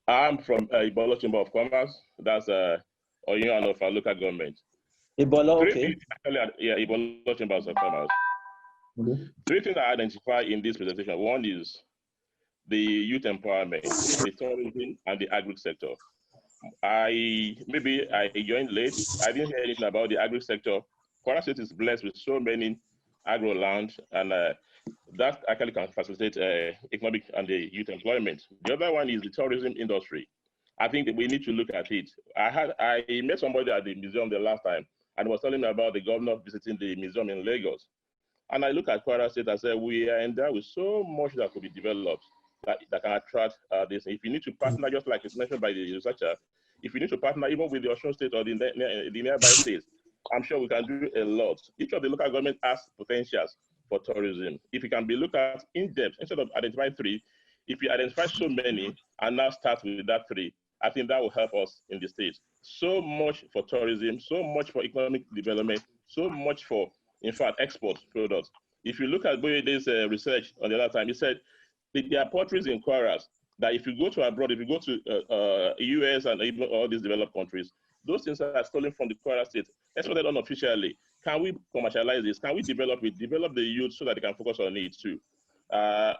I'm from Ibolo Chamber of Commerce. That's Oyun of our local government. Ibolo, okay. Yeah, Ibolo Chamber of Commerce. Three things I identify in this presentation. One is the youth empowerment, the tourism, and the agri sector. Maybe I joined late. I didn't hear anything about the agri sector. Kwara State is blessed with so many agro land, and that actually can facilitate economic and the youth employment. The other one is the tourism industry. I think that we need to look at it. I met somebody at the museum the last time, and was telling me about the governor visiting the museum in Lagos. And I look at Kwara State and say, we are endowed with so much that could be developed that can attract this. If you need to partner, just like it's mentioned by the researcher, if you need to partner even with the Osun State or the nearby states, I'm sure we can do a lot. Each of the local government has potentials for tourism. If it can be looked at in depth, instead of identifying three, if you identify so many and now start with that three, I think that will help us in the state. So much for tourism, so much for economic development, so much for, in fact, export products. If you look at Boyede's research on the other time, he said there are potteries in Kwara that if you go to abroad, if you go to US and even all these developed countries, those things are stolen from the Kwara State, exported unofficially. Can we commercialize this? Can we develop it? Develop the youth so that they can focus on it too. Let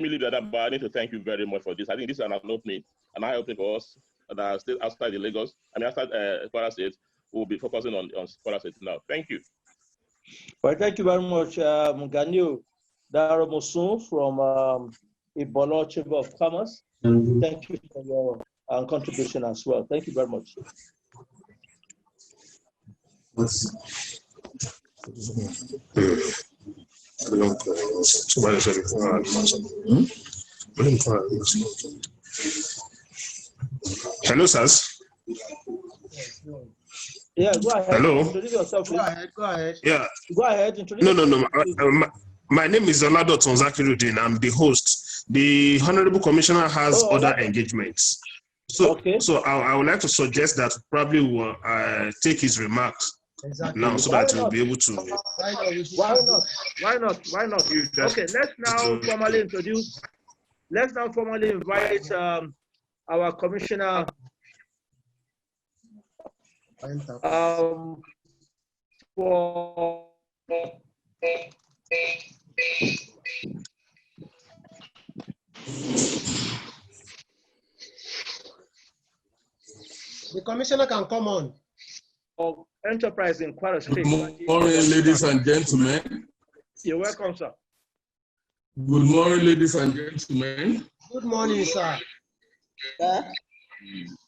me leave that, but I need to thank you very much for this. I think this is an opening, and I hope for us that are still outside the Lagos, outside Kwara State, we'll be focusing on Kwara State now. Thank you. Well, thank you very much, Muganyu Daramosun from Ibolo Chamber of Commerce. Thank you for your contribution as well. Thank you very much. Hello, sirs. Yeah, go ahead. Hello. Introduce yourself, please. Go ahead. Yeah. Go ahead. Introduce No. My name is Olado Tonzakirudin. I'm the host. The Honorable Commissioner has other engagements. So, okay. So I would like to suggest that probably we'll take his remarks now, so that we'll be able to. Why not? Okay, let's now formally introduce. Let's now formally invite our commissioner. For the commissioner can come on. Of enterprise in Kwara State. Good morning, ladies and gentlemen. You're welcome, sir. Good morning, ladies and gentlemen. Good morning, sir.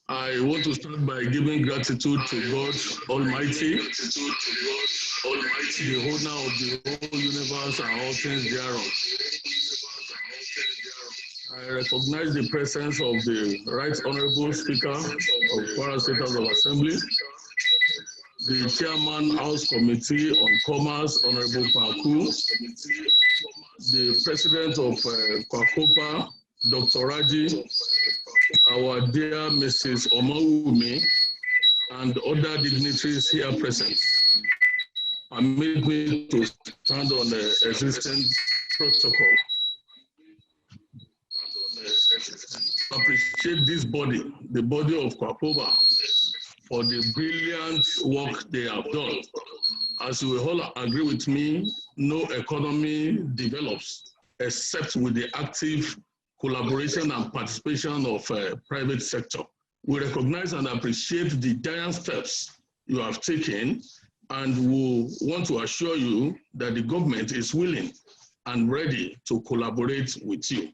I want to start by giving gratitude to God Almighty, the owner of the whole universe and all things thereof. I recognize the presence of the Right Honorable Speaker of Kwara State House of Assembly, the Chairman House Committee on Commerce, Honorable Kwaku, the President of KWACOBPA, Dr. Raji, our dear Mrs. Omawumi, and other dignitaries here present. Permit me to stand on the existing protocol. Appreciate this body, the body of KWACOBPA, for the brilliant work they have done. As you will all agree with me, no economy develops except with the active collaboration and participation of private sector. We recognize and appreciate the giant steps you have taken, and we want to assure you that the government is willing and ready to collaborate with you.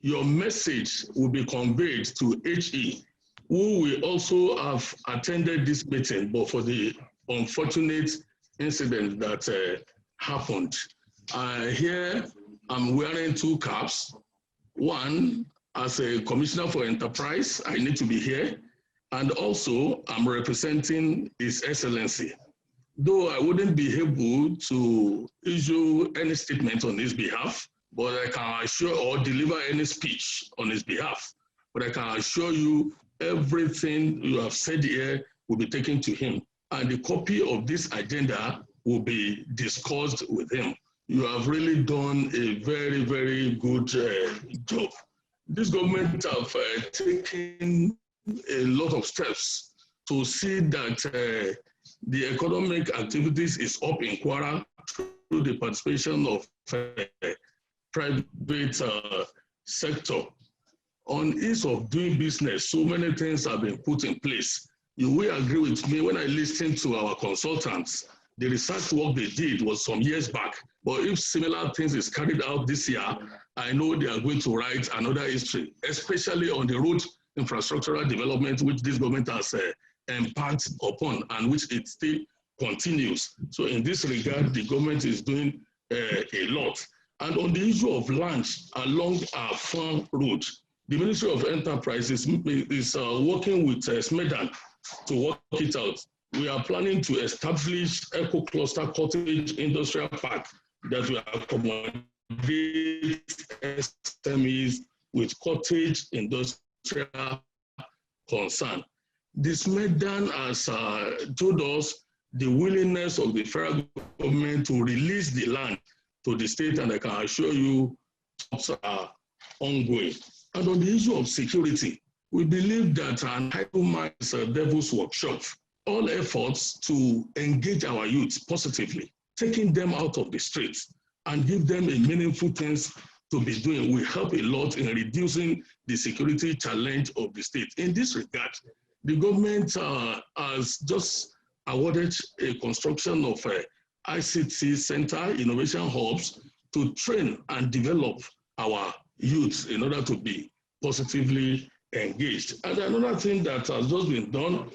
Your message will be conveyed to HE, who will also have attended this meeting, but for the unfortunate incident that happened. Here, I'm wearing two caps. One, as a commissioner for enterprise, I need to be here. And also, I'm representing His Excellency. Though I wouldn't be able to issue any statement on his behalf, but I can assure or deliver any speech on his behalf. But I can assure you everything you have said here will be taken to him. And the copy of this agenda will be discussed with him. You have really done a very, very good job. This government have taken a lot of steps to see that the economic activities is up in Kwara through the participation of private sector on ease of doing business. So many things have been put in place. You will agree with me when I listen to our consultants. The research work they did was some years back, but if similar things is carried out this year, I know they are going to write another history, especially on the road infrastructural development, which this government has embarked upon and which it still continues. So in this regard, the government is doing a lot. And on the issue of land along our farm road, the Ministry of Enterprise is working with Smedan to work it out. We are planning to establish Eco Cluster Cottage Industrial Park that will accommodate SMEs with cottage industrial concern. This Smedan has told us the willingness of the federal government to release the land to the state, and I can assure you talks are ongoing. And on the issue of security, we believe that an entitlement is a devil's workshop. All efforts to engage our youth positively, taking them out of the streets and give them a meaningful things to be doing will help a lot in reducing the security challenge of the state. In this regard, the government has just awarded a construction of a ICT center, innovation hubs, to train and develop our youth in order to be positively engaged. And another thing that has just been done,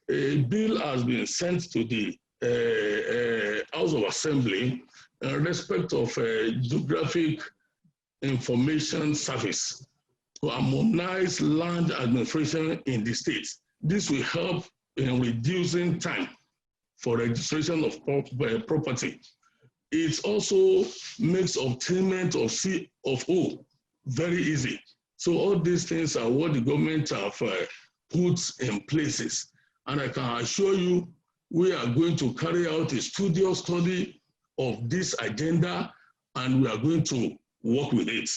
a bill has been sent to the House of Assembly in respect of geographic information service to harmonize land administration in the states. This will help in reducing time for registration of property. It also makes obtainment of C of O very easy. So all these things are what the government have put in places. And I can assure you, we are going to carry out a studious study of this agenda, and we are going to work with it.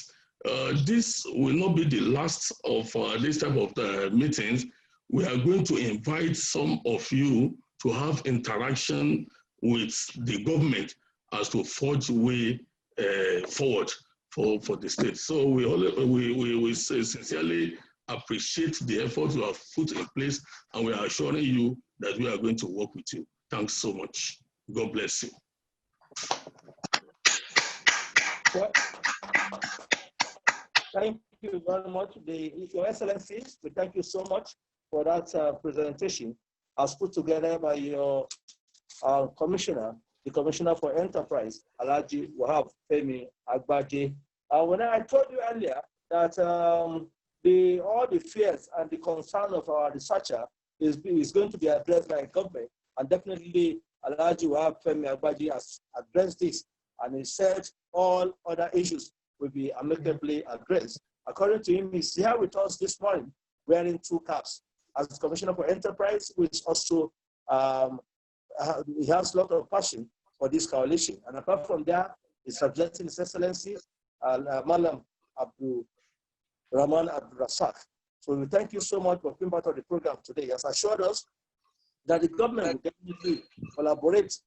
This will not be the last of this type of meetings. We are going to invite some of you to have interaction with the government as to forge way forward for the state. So we sincerely appreciate the effort you have put in place, and we are assuring you that we are going to work with you. Thanks so much. God bless you. Well, thank you very much, Your Excellency. We thank you so much for that presentation as put together by your commissioner, the Commissioner for Enterprise, Alhaji Wahab Femi Agbaje. When I told you earlier that all the fears and the concern of our researcher is going to be addressed by government, and definitely Alhaji Wahab Femi Agbaje has addressed this, and he said all other issues will be amicably addressed. According to him, he's here with us this morning wearing two caps as Commissioner for Enterprise, which also he has a lot of passion for this coalition. And apart from that, he's representing His Excellency Malam Abdul Rahman Abdul Rasak. So we thank you so much for being part of the program today. He has assured us that the government will definitely collaborate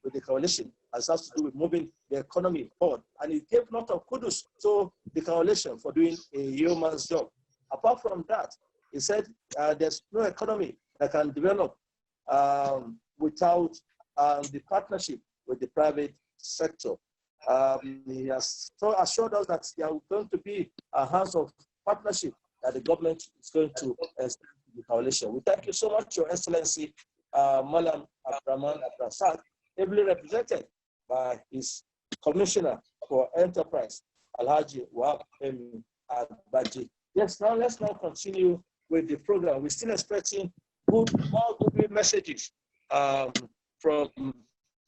with the coalition as has to do with moving the economy forward. And he gave a lot of kudos to the coalition for doing a yeoman's job. Apart from that, he said there's no economy that can develop without the partnership with the private sector. He has assured us that there are going to be a hands of partnership that the government is going to extend to the coalition. We thank you so much, Your Excellency, Malam Abdurrahman Abdurasak, ably represented by his Commissioner for Enterprise, Alhaji Wahab Femi Agbaje. Yes, now let's continue with the program. We're still expecting more good messages from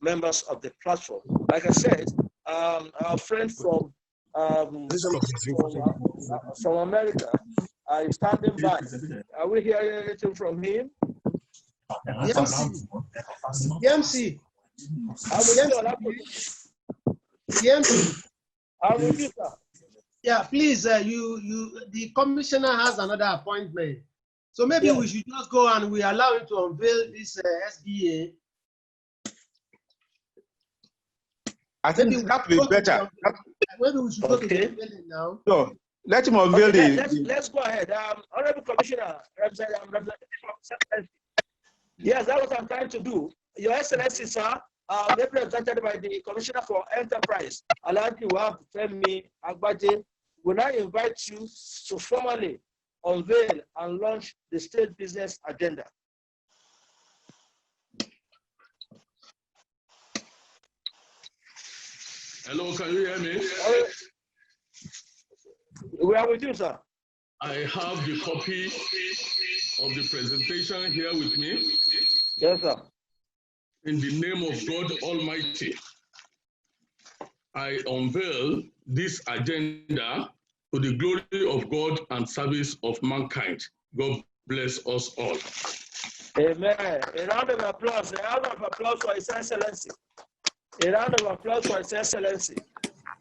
members of the platform. Like I said, our friend from America is standing by. Are we hearing anything from him? DMC. I'm with you, sir. Yeah, please, the commissioner has another appointment. So maybe we should just go and we allow him to unveil this SBA. I think that will be better. Maybe we should go to the unveiling now. So let him unveil let's go ahead. Honorable Commissioner, representative from Secretary. Yes, that's what I'm trying to do. Your Excellency, sir, represented by the Commissioner for Enterprise, Alhaji Femi Agbaje, will I invite you to formally unveil and launch the state business agenda. Hello, can you hear me? We are with you, sir. I have the copy of the presentation here with me. Yes, sir. In the name of God Almighty, I unveil this agenda to the glory of God and service of mankind. God bless us all. Amen. A round of applause. A round of applause for His Excellency. A round of applause for His Excellency.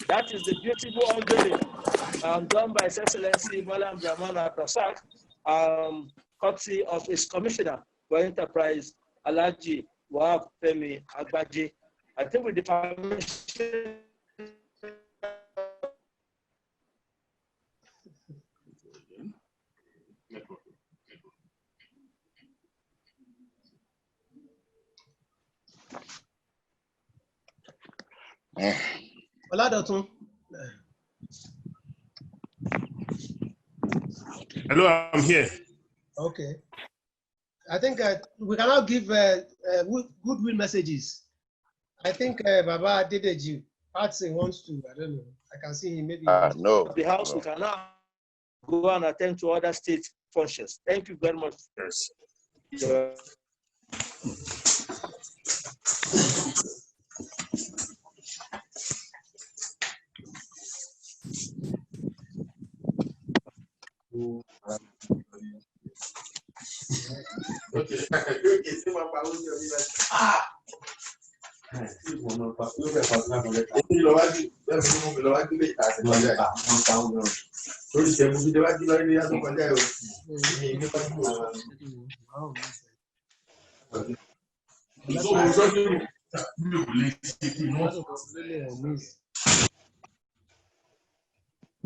That is the beautiful unveiling done by His Excellency Malam Jamal Abdasak, courtesy of his Commissioner for Enterprise, Alhaji Femi Agbaje. I think with the permission. Hello, I'm here. Okay. I think we cannot give goodwill messages. I think Baba Dedeji, Patsy wants to, I don't know. I can see him maybe. No. The House, we cannot go and attend to other state functions. Thank you very much. Yes.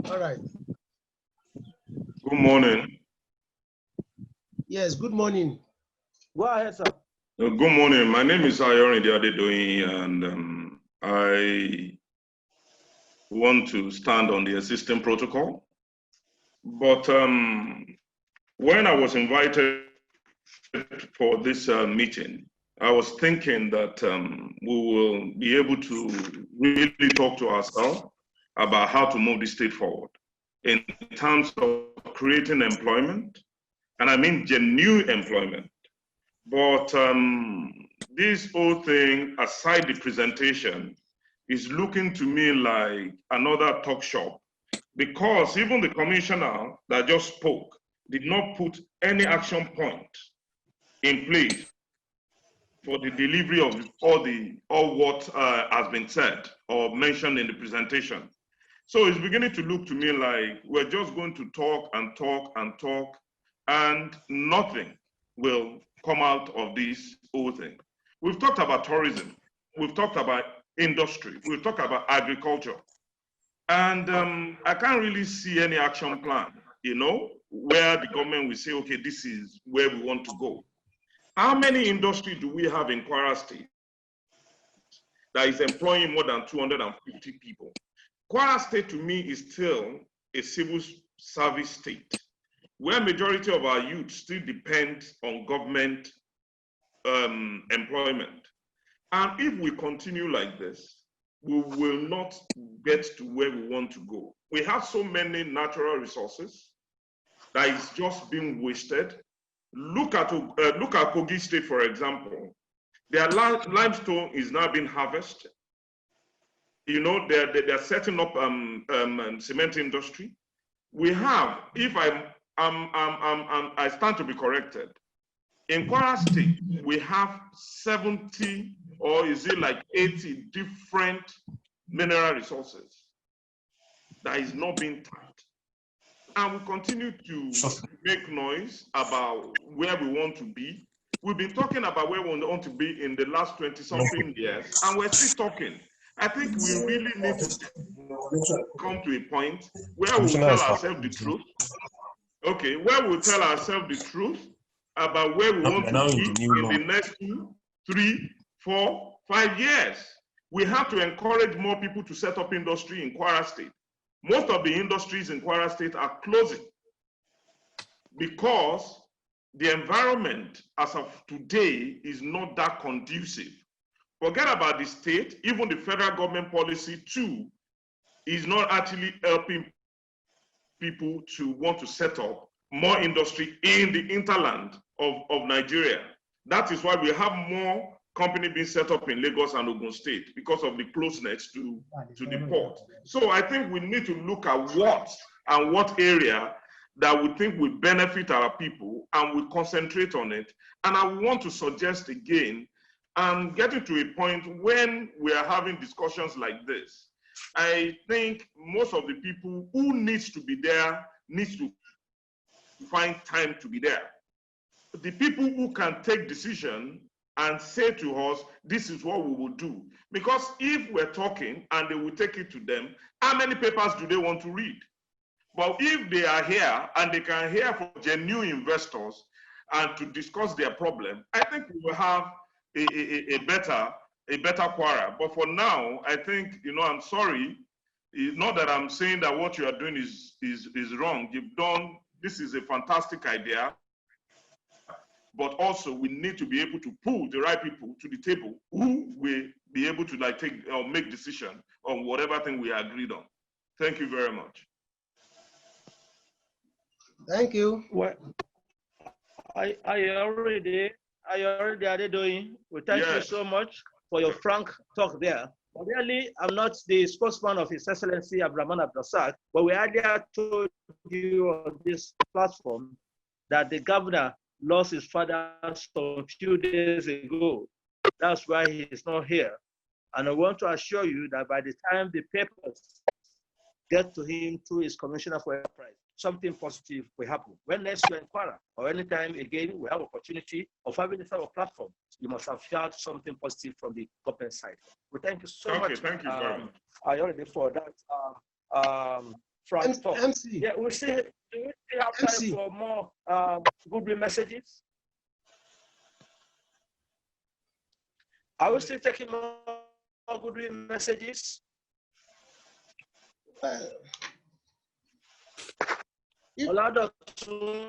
All right. Good morning. Yes, good morning. Go ahead, sir. Good morning. My name is Ayorin Adedoyin, and I want to stand on the existing protocol. But when I was invited for this meeting, I was thinking that we will be able to really talk to ourselves about how to move the state forward in terms of creating employment, and I mean genuine employment. But this whole thing, aside the presentation, is looking to me like another talk shop, because even the commissioner that just spoke did not put any action point in place for the delivery of all what has been said or mentioned in the presentation. So it's beginning to look to me like we're just going to talk and talk and talk, and nothing will come out of this whole thing. We've talked about tourism, we've talked about industry, we've talked about agriculture, and I can't really see any action plan, you know, where the government will say, okay, this is where we want to go. How many industry do we have in Kwara State that is employing more than 250 people? Kwara State to me is still a civil service state, where majority of our youth still depend on government employment. And if we continue like this, we will not get to where we want to go. We have so many natural resources that is just being wasted. Look at Kogi State, for example. Their limestone is now being harvested. You know, they're setting up cement industry. We have, if I stand to be corrected, in Kwara State, we have 70 or is it like 80 different mineral resources that is not being tapped. And we continue to make noise about where we want to be. We've been talking about where we want to be in the last 20-something years, and we're still talking. I think we really need to come to a point where we'll tell ourselves the truth. Okay, where we'll tell ourselves the truth about where we want to be in the next 2, 3, 4, 5 years. We have to encourage more people to set up industry in Kwara State. Most of the industries in Kwara State are closing because the environment as of today is not that conducive. Forget about the state, even the federal government policy too is not actually helping people to want to set up more industry in the hinterland of Nigeria. That is why we have more companies being set up in Lagos and Ogun State because of the closeness to the port. So I think we need to look at what area that we think will benefit our people and we concentrate on it. And I want to suggest again, and getting to a point when we are having discussions like this, I think most of the people who needs to be there needs to find time to be there. The people who can take decision and say to us, this is what we will do. Because if we're talking and they will take it to them, how many papers do they want to read? But if they are here and they can hear from genuine investors and to discuss their problem, I think we will have a better Kwara. But for now, I think, I'm sorry, not that I'm saying that what you are doing is wrong. This is a fantastic idea, but also we need to be able to pull the right people to the table who will be able to take or make decision on whatever thing we agreed on. Thank you very much. Thank you. Well, I already doing. Well, thank you so much for your frank talk there. Really, I'm not the spokesman of His Excellency Abdurrahman Abdulrazak, but we earlier told you on this platform that the governor lost his father some few days ago. That's why he is not here. And I want to assure you that by the time the papers get to him through his commissioner for enterprise, something positive will happen. When next you're in Kwara or anytime again we have opportunity of having this type of platform, you must have felt something positive from the government side. Well, thank you so much. Thank you very much. I already for that front talk. MC. Yeah, we still have time MC. for more goodwill messages. I will still taking more goodwill messages. Olado,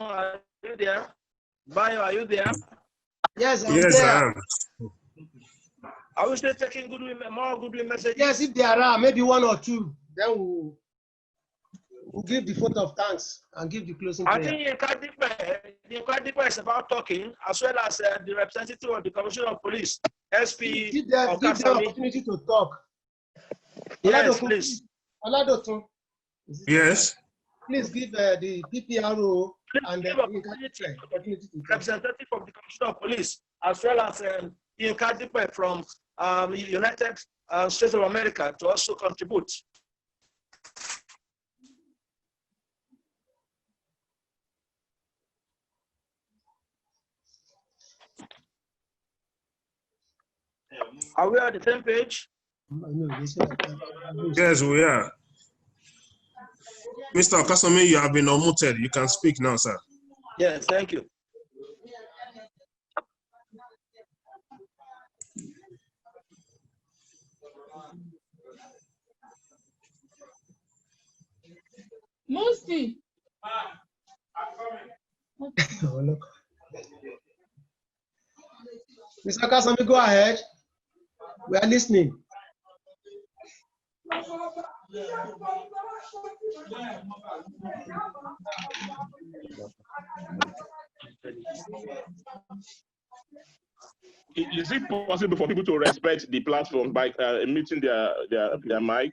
are you there? Bayo, are you there? Yes, I'm yes, there. I am. I will still taking more goodwill messages. Yes, if there are maybe 1 or 2, then we'll give the vote of thanks and give the closing prayer. I think Nkadipa is about talking, as well as the representative of the Commissioner of Police, SP. Give them opportunity to talk. Yes, please. Oladotun. Yes. Please give the PPRO and the representative of the Commissioner of Police, as well as Nkadipa from United States of America to also contribute. Are we on the same page? Yes, we are. Mr. Okasami, you have been unmuted. You can speak now, sir. Yes, thank you. Musti. Mr. Okasami, go ahead. We are listening. Is it possible for people to respect the platform by muting their mic?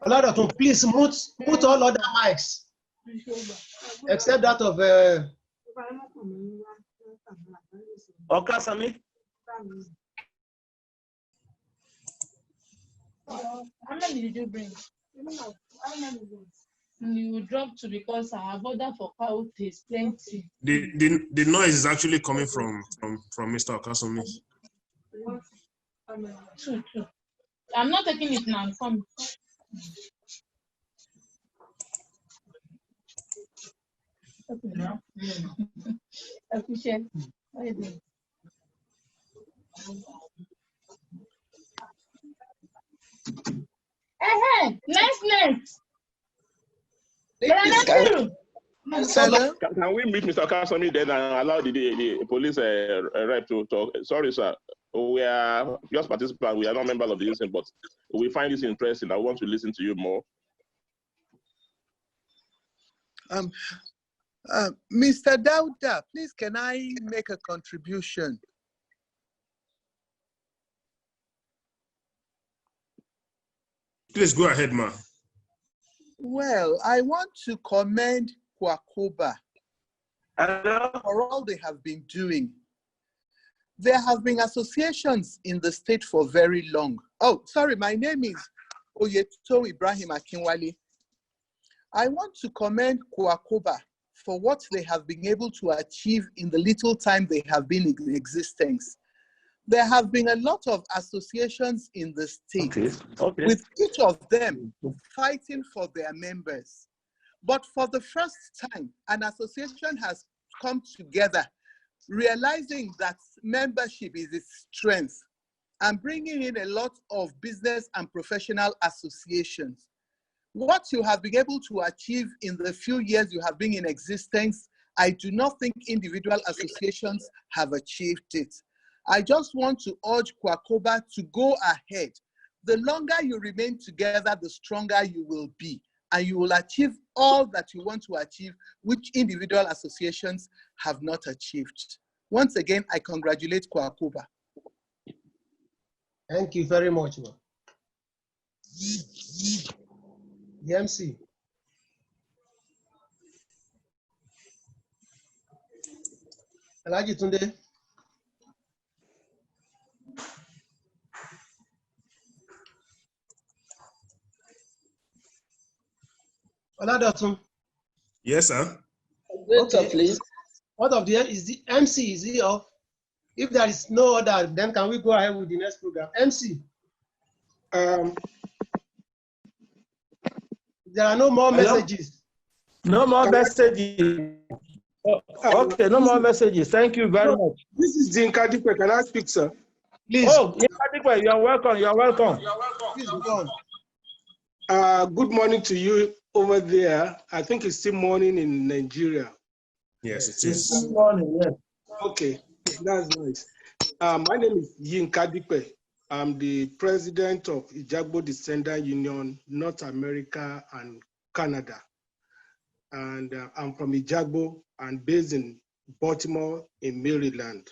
Oladotun, please mute all other mics, except that of Okasami. How many did you bring? You dropped to because our border for cow is plenty. The noise is actually coming from Mr. Okasami. Two. I'm not taking it now. I'm coming. Okay, now. I appreciate it. What are you doing? Next. Can we meet Mr. Kasami then and allow the police rep to talk? Sorry, sir. We are just participants. We are not members of the union, but we find this interesting. I want to listen to you more. Mr. Dauda, please, can I make a contribution? Please go ahead, ma. Well, I want to commend KWACOBPA for all they have been doing. There have been associations in the state for very long. Oh, sorry, my name is Oyeto Ibrahim Akinwale. I want to commend KWACOBPA for what they have been able to achieve in the little time they have been in existence. There have been a lot of associations in the state, with each of them fighting for their members. But for the first time, an association has come together, realizing that membership is its strength, and bringing in a lot of business and professional associations. What you have been able to achieve in the few years you have been in existence, I do not think individual associations have achieved it. I just want to urge KWACOBPA to go ahead. The longer you remain together, the stronger you will be, and you will achieve all that you want to achieve, which individual associations have not achieved. Once again, I congratulate KWACOBPA. Thank you very much, man. The MC. Alhaji Tunde. Oladotun. Yes, sir. Okay, please. What of the is the MC? Is he off? If there is no other, then can we go ahead with the next program? MC. There are no more messages. No more messages. Okay, no more messages. Thank you very much. This is Zinka Dikwe. Can I speak, sir? Please. Oh, Zinka Dikwe, you are welcome. You are welcome. Please go on. Good morning to you over there. I think it's still morning in Nigeria. Yes, it is. Good morning, yes. Okay, that's nice. My name is Yinka Dikwe. I'm the president of Ijagbo Descendant Union, North America and Canada. And I'm from Ijagbo and based in Baltimore in Maryland.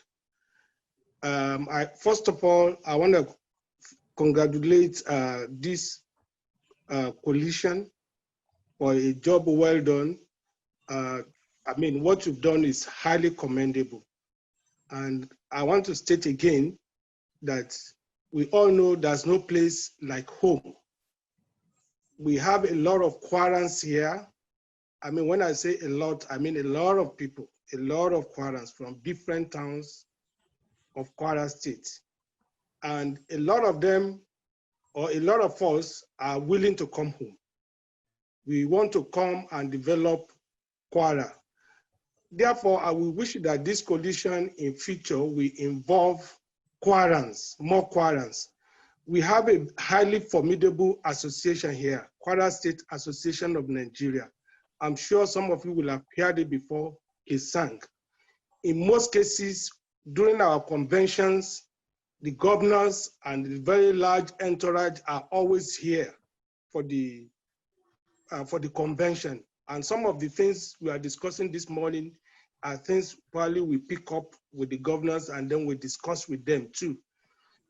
First of all, I want to congratulate this coalition for a job well done. I mean, what you've done is highly commendable. And I want to state again that we all know there's no place like home. We have a lot of Kwarans here. I mean, when I say a lot, I mean a lot of people, a lot of Kwarans from different towns of Kwara State. And a lot of them, or a lot of us, are willing to come home. We want to come and develop Kwara. Therefore, I will wish that this coalition in future will involve Kwarans, more Kwarans. We have a highly formidable association here, Kwara State Association of Nigeria. I'm sure some of you will have heard it before, KSANG. In most cases, during our conventions, the governors and the very large entourage are always here for the convention. And some of the things we are discussing this morning are things probably we pick up with the governors and then we discuss with them too.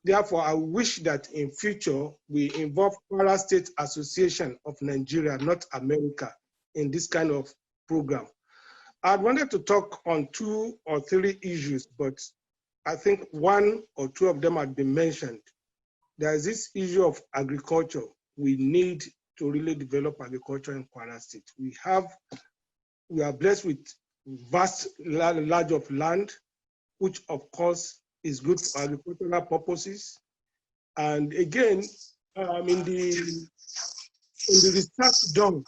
Therefore, I wish that in future we involve Kwara State Association of Nigeria, not America, in this kind of program. I wanted to talk on 2 or 3 issues, but I think 1 or 2 of them had been mentioned. There is this issue of agriculture. We need to really develop agriculture in Kwara State. We are blessed with vast large of land, which of course is good for agricultural purposes. And again, in the research done,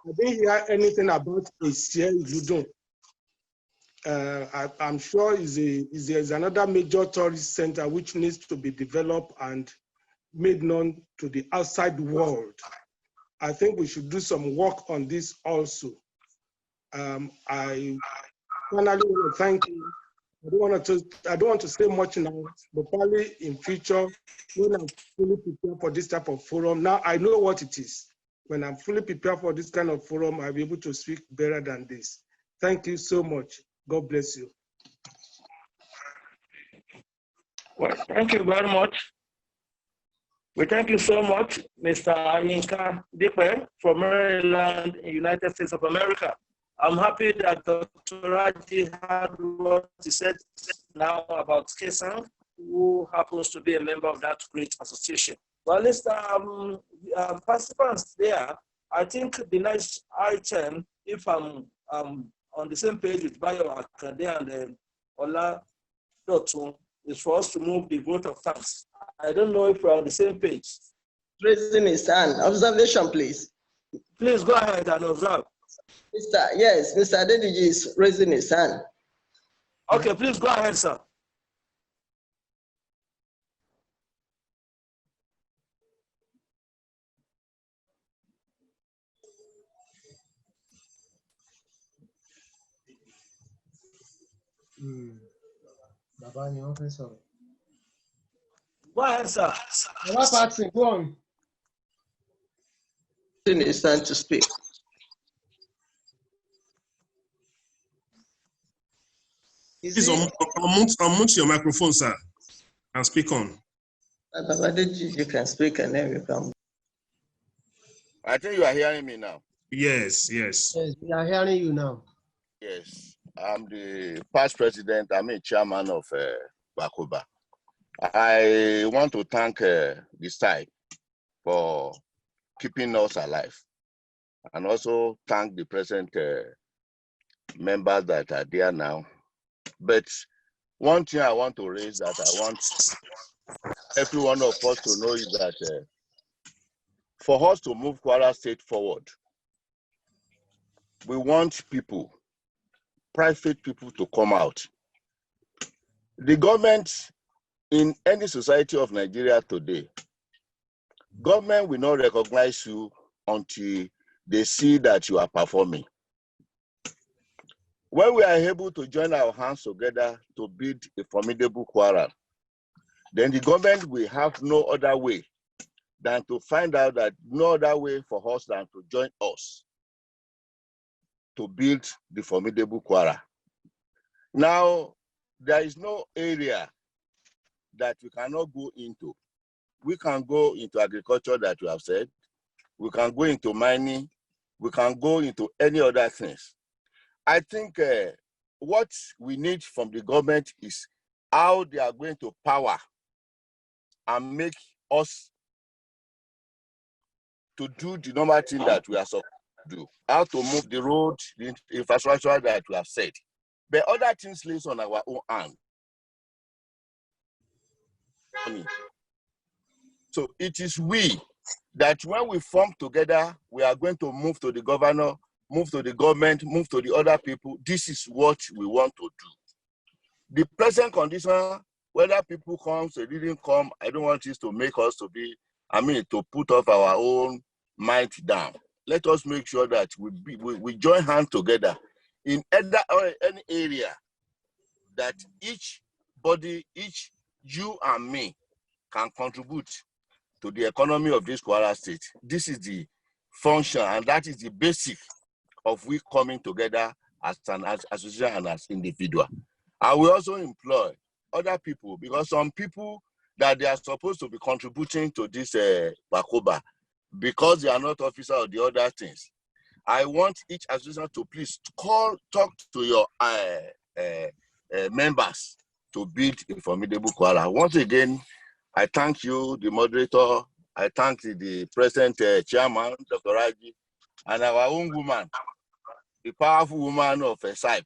I didn't hear anything about a share Ludon. I'm sure is another major tourist center which needs to be developed and made known to the outside world. I think we should do some work on this also. I finally want to thank you. I don't want to say much now, but probably in future, when I'm fully prepared for this type of forum, now I know what it is. When I'm fully prepared for this kind of forum, I'll be able to speak better than this. Thank you so much. God bless you. Well, thank you very much. We thank you so much, Mr. Aminka Dipe from Maryland, United States of America. I'm happy that Dr. Raji had what he said now about Kesan, who happens to be a member of that great association. Well, let's participants there. I think the next item, if I'm on the same page with Bayo Akande and Ola Dotun, is for us to move the vote of thanks. I don't know if we're on the same page. Raising his hand. Observation, please. Please go ahead and observe. Mr. Adeniji is raising his hand. Okay, please go ahead, sir. Baba, you want to Go ahead, sir. Baba Patsy, go on. It's time to speak. Please unmute your microphone, sir, and speak on. You can speak and then you can. I think you are hearing me now. Yes. Yes, we are hearing you now. Yes, I'm the past president, chairman of KWACOBPA. I want to thank this side for keeping us alive, and also thank the present members that are there now. But one thing I want to raise that I want every one of us to know is that for us to move Kwara State forward, we want people, private people, to come out. The government in any society of Nigeria today, government will not recognize you until they see that you are performing. When we are able to join our hands together to build a formidable Kwara, then the government will have no other way than to find out that no other way for us than to join us to build the formidable Kwara. Now, there is no area that we cannot go into. We can go into agriculture that we have said. We can go into mining. We can go into any other things. I think what we need from the government is how they are going to power and make us to do the normal thing that we are supposed to do. How to move the road, the infrastructure that we have said. But other things lays on our own hand. So it is we that when we form together, we are going to move to the governor, move to the government, move to the other people. This is what we want to do. The present condition, whether people come, they didn't come, I don't want this to make us to be, to put off our own might down. Let us make sure that we join hands together in any area that each body, each you and me can contribute to the economy of this Kwara State. This is the function, and that is the basic of we coming together as an association and as individual. I will also employ other people, because some people that they are supposed to be contributing to this KWACOBPA, because they are not officers of the other things. I want each association to please talk to your members to build a formidable Kwara. Once again, I thank you, the moderator. I thank the present chairman, Dr. Raji, and our own woman, the powerful woman of SIPE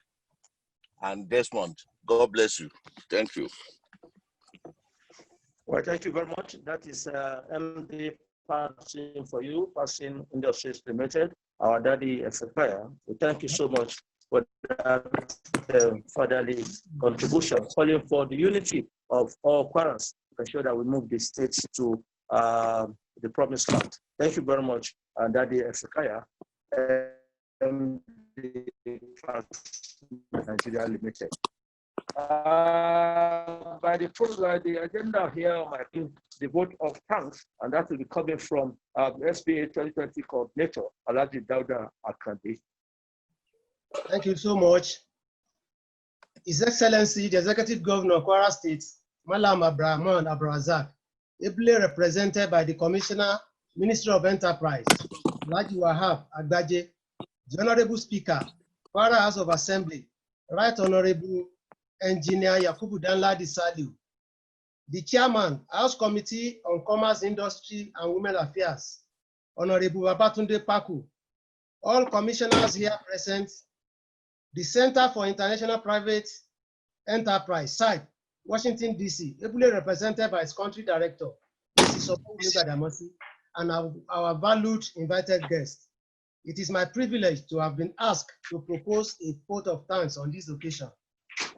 and Desmond. God bless you. Thank you. Well, thank you very much. That is MD passing for you, Passing Industries Limited, our daddy Ezekiah. So thank you so much for that fatherly contribution, calling for the unity of all Kwaras to ensure that we move the states to the promised land. Thank you very much, Daddy Ezekiah, Nigeria Limited. By the program, the agenda here might be the vote of thanks, and that will be coming from SBA 2020 coordinator, Alhaji Dauda Akande. Thank you so much. His Excellency, the Executive Governor of Kwara State, Malam Abrahman Abrazak, ably represented by the Commissioner, Ministry of Enterprise, Alhaji Wahab Agbaje, the Honorable Speaker, Kwara House of Assembly, Right Honorable Engineer Yakubu Danladi Saliu, the Chairman, House Committee on Commerce, Industry and Women Affairs, Honorable Babatunde Paku, all commissioners here present, the Center for International Private Enterprise, SIPE, Washington, D.C., ably represented by its country director, Mrs. Sopo, and our valued invited guests. It is my privilege to have been asked to propose a vote of thanks on this occasion.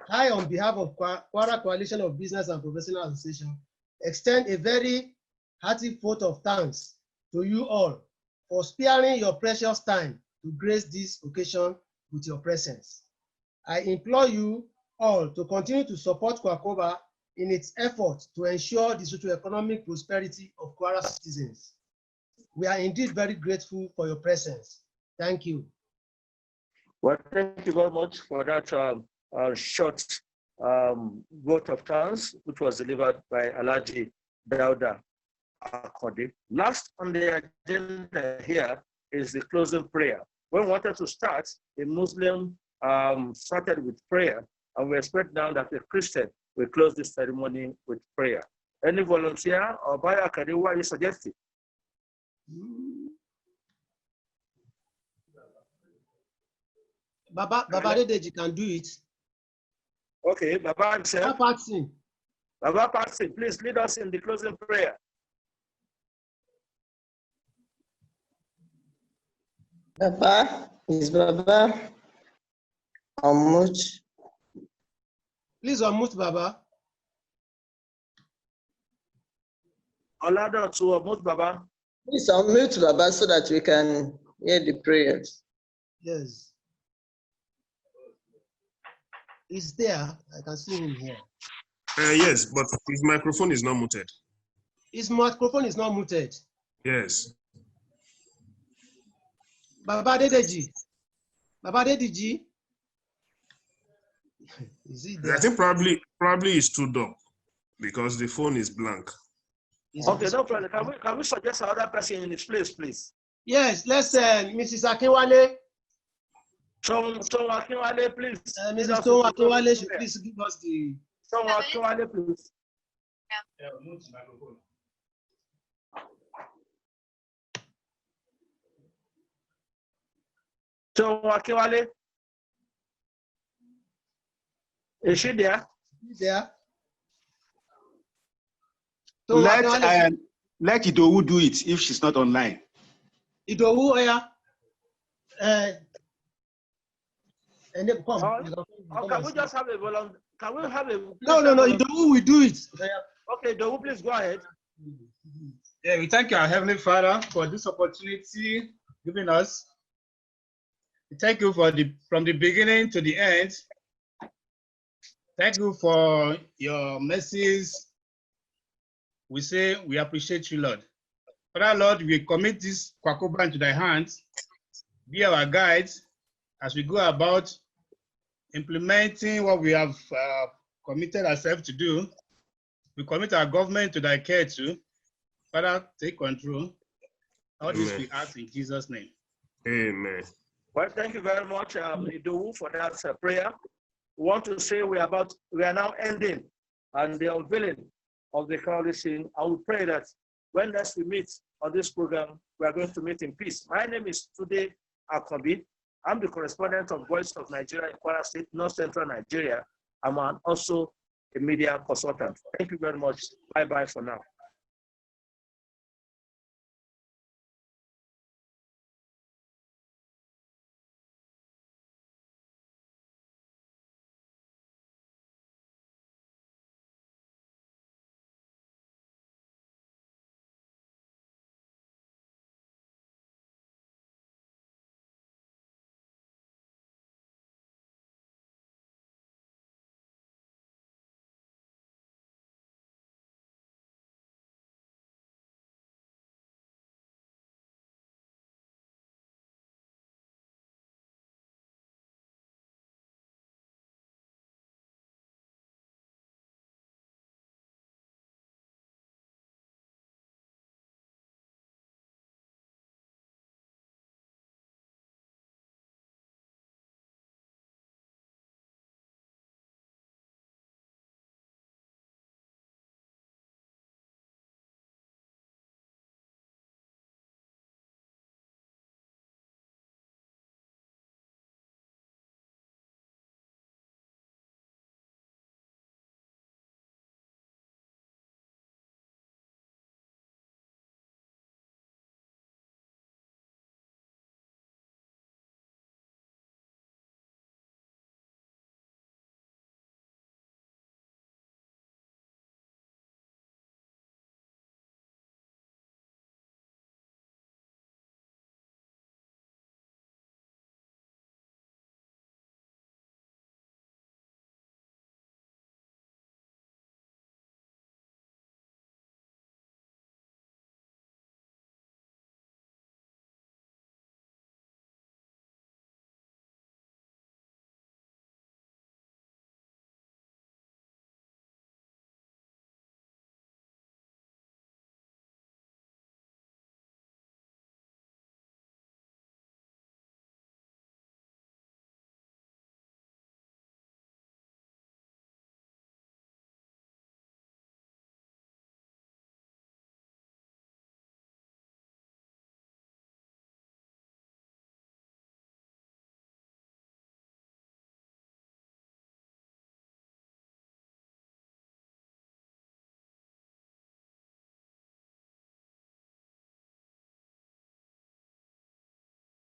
I, on behalf of Kwara Coalition of Business and Professional Association, extend a very hearty vote of thanks to you all for sparing your precious time to grace this occasion with your presence. I implore you all to continue to support KWACOBPA in its effort to ensure the socio-economic prosperity of Kwara citizens. We are indeed very grateful for your presence. Thank you. Well, thank you very much for that short vote of thanks, which was delivered by Alhaji Dauda Akande. Last on the agenda here is the closing prayer. When we wanted to start, a Muslim started with prayer, and we expect now that a Christian will close this ceremony with prayer. Any volunteer or Baya Akande, what are you suggesting? Baba Dedeji can do it. Okay, Baba Patsin, please lead us in the closing prayer. Baba, is Baba unmute? Please unmute, Baba. Olado to unmute, Baba. Please unmute, Baba, so that we can hear the prayers. Yes. He's there. I can see him here. Yes, but his microphone is not muted. His microphone is not muted. Yes. Baba Dedeji. Baba Dedeji. Is he there? I think probably he stood up because the phone is blank. Okay, no problem. Can we suggest another person in his place, please? Yes, let's Mrs. Akinwale. Tom Akinwale, please. Mrs. Tom Akinwale should please give us the. Tom Akinwale, please. Tom Akinwale. Is she there? There. Let Idowu do it if she's not online. Idowu, yeah. Can we just have a volunteer? Can we have a? No. Idowu will do it. Okay, Idowu, please go ahead. Yeah, we thank our Heavenly Father for this opportunity given us. We thank you from the beginning to the end. Thank you for your mercies. We say we appreciate you, Lord. Father, Lord, we commit this KWACOBPA into thy hands. Be our guides as we go about implementing what we have committed ourselves to do. We commit our government to thy care too. Father, take control. All this we ask in Jesus' name. Amen. Well, thank you very much, Idowu, for that prayer. We want to say we are now ending and the unveiling of the coalition. I will pray that when next we meet on this program, we are going to meet in peace. My name is Tude Akobi. I'm the correspondent of Voice of Nigeria in Kwara State, North Central Nigeria. I'm also a media consultant. Thank you very much. Bye-bye for now.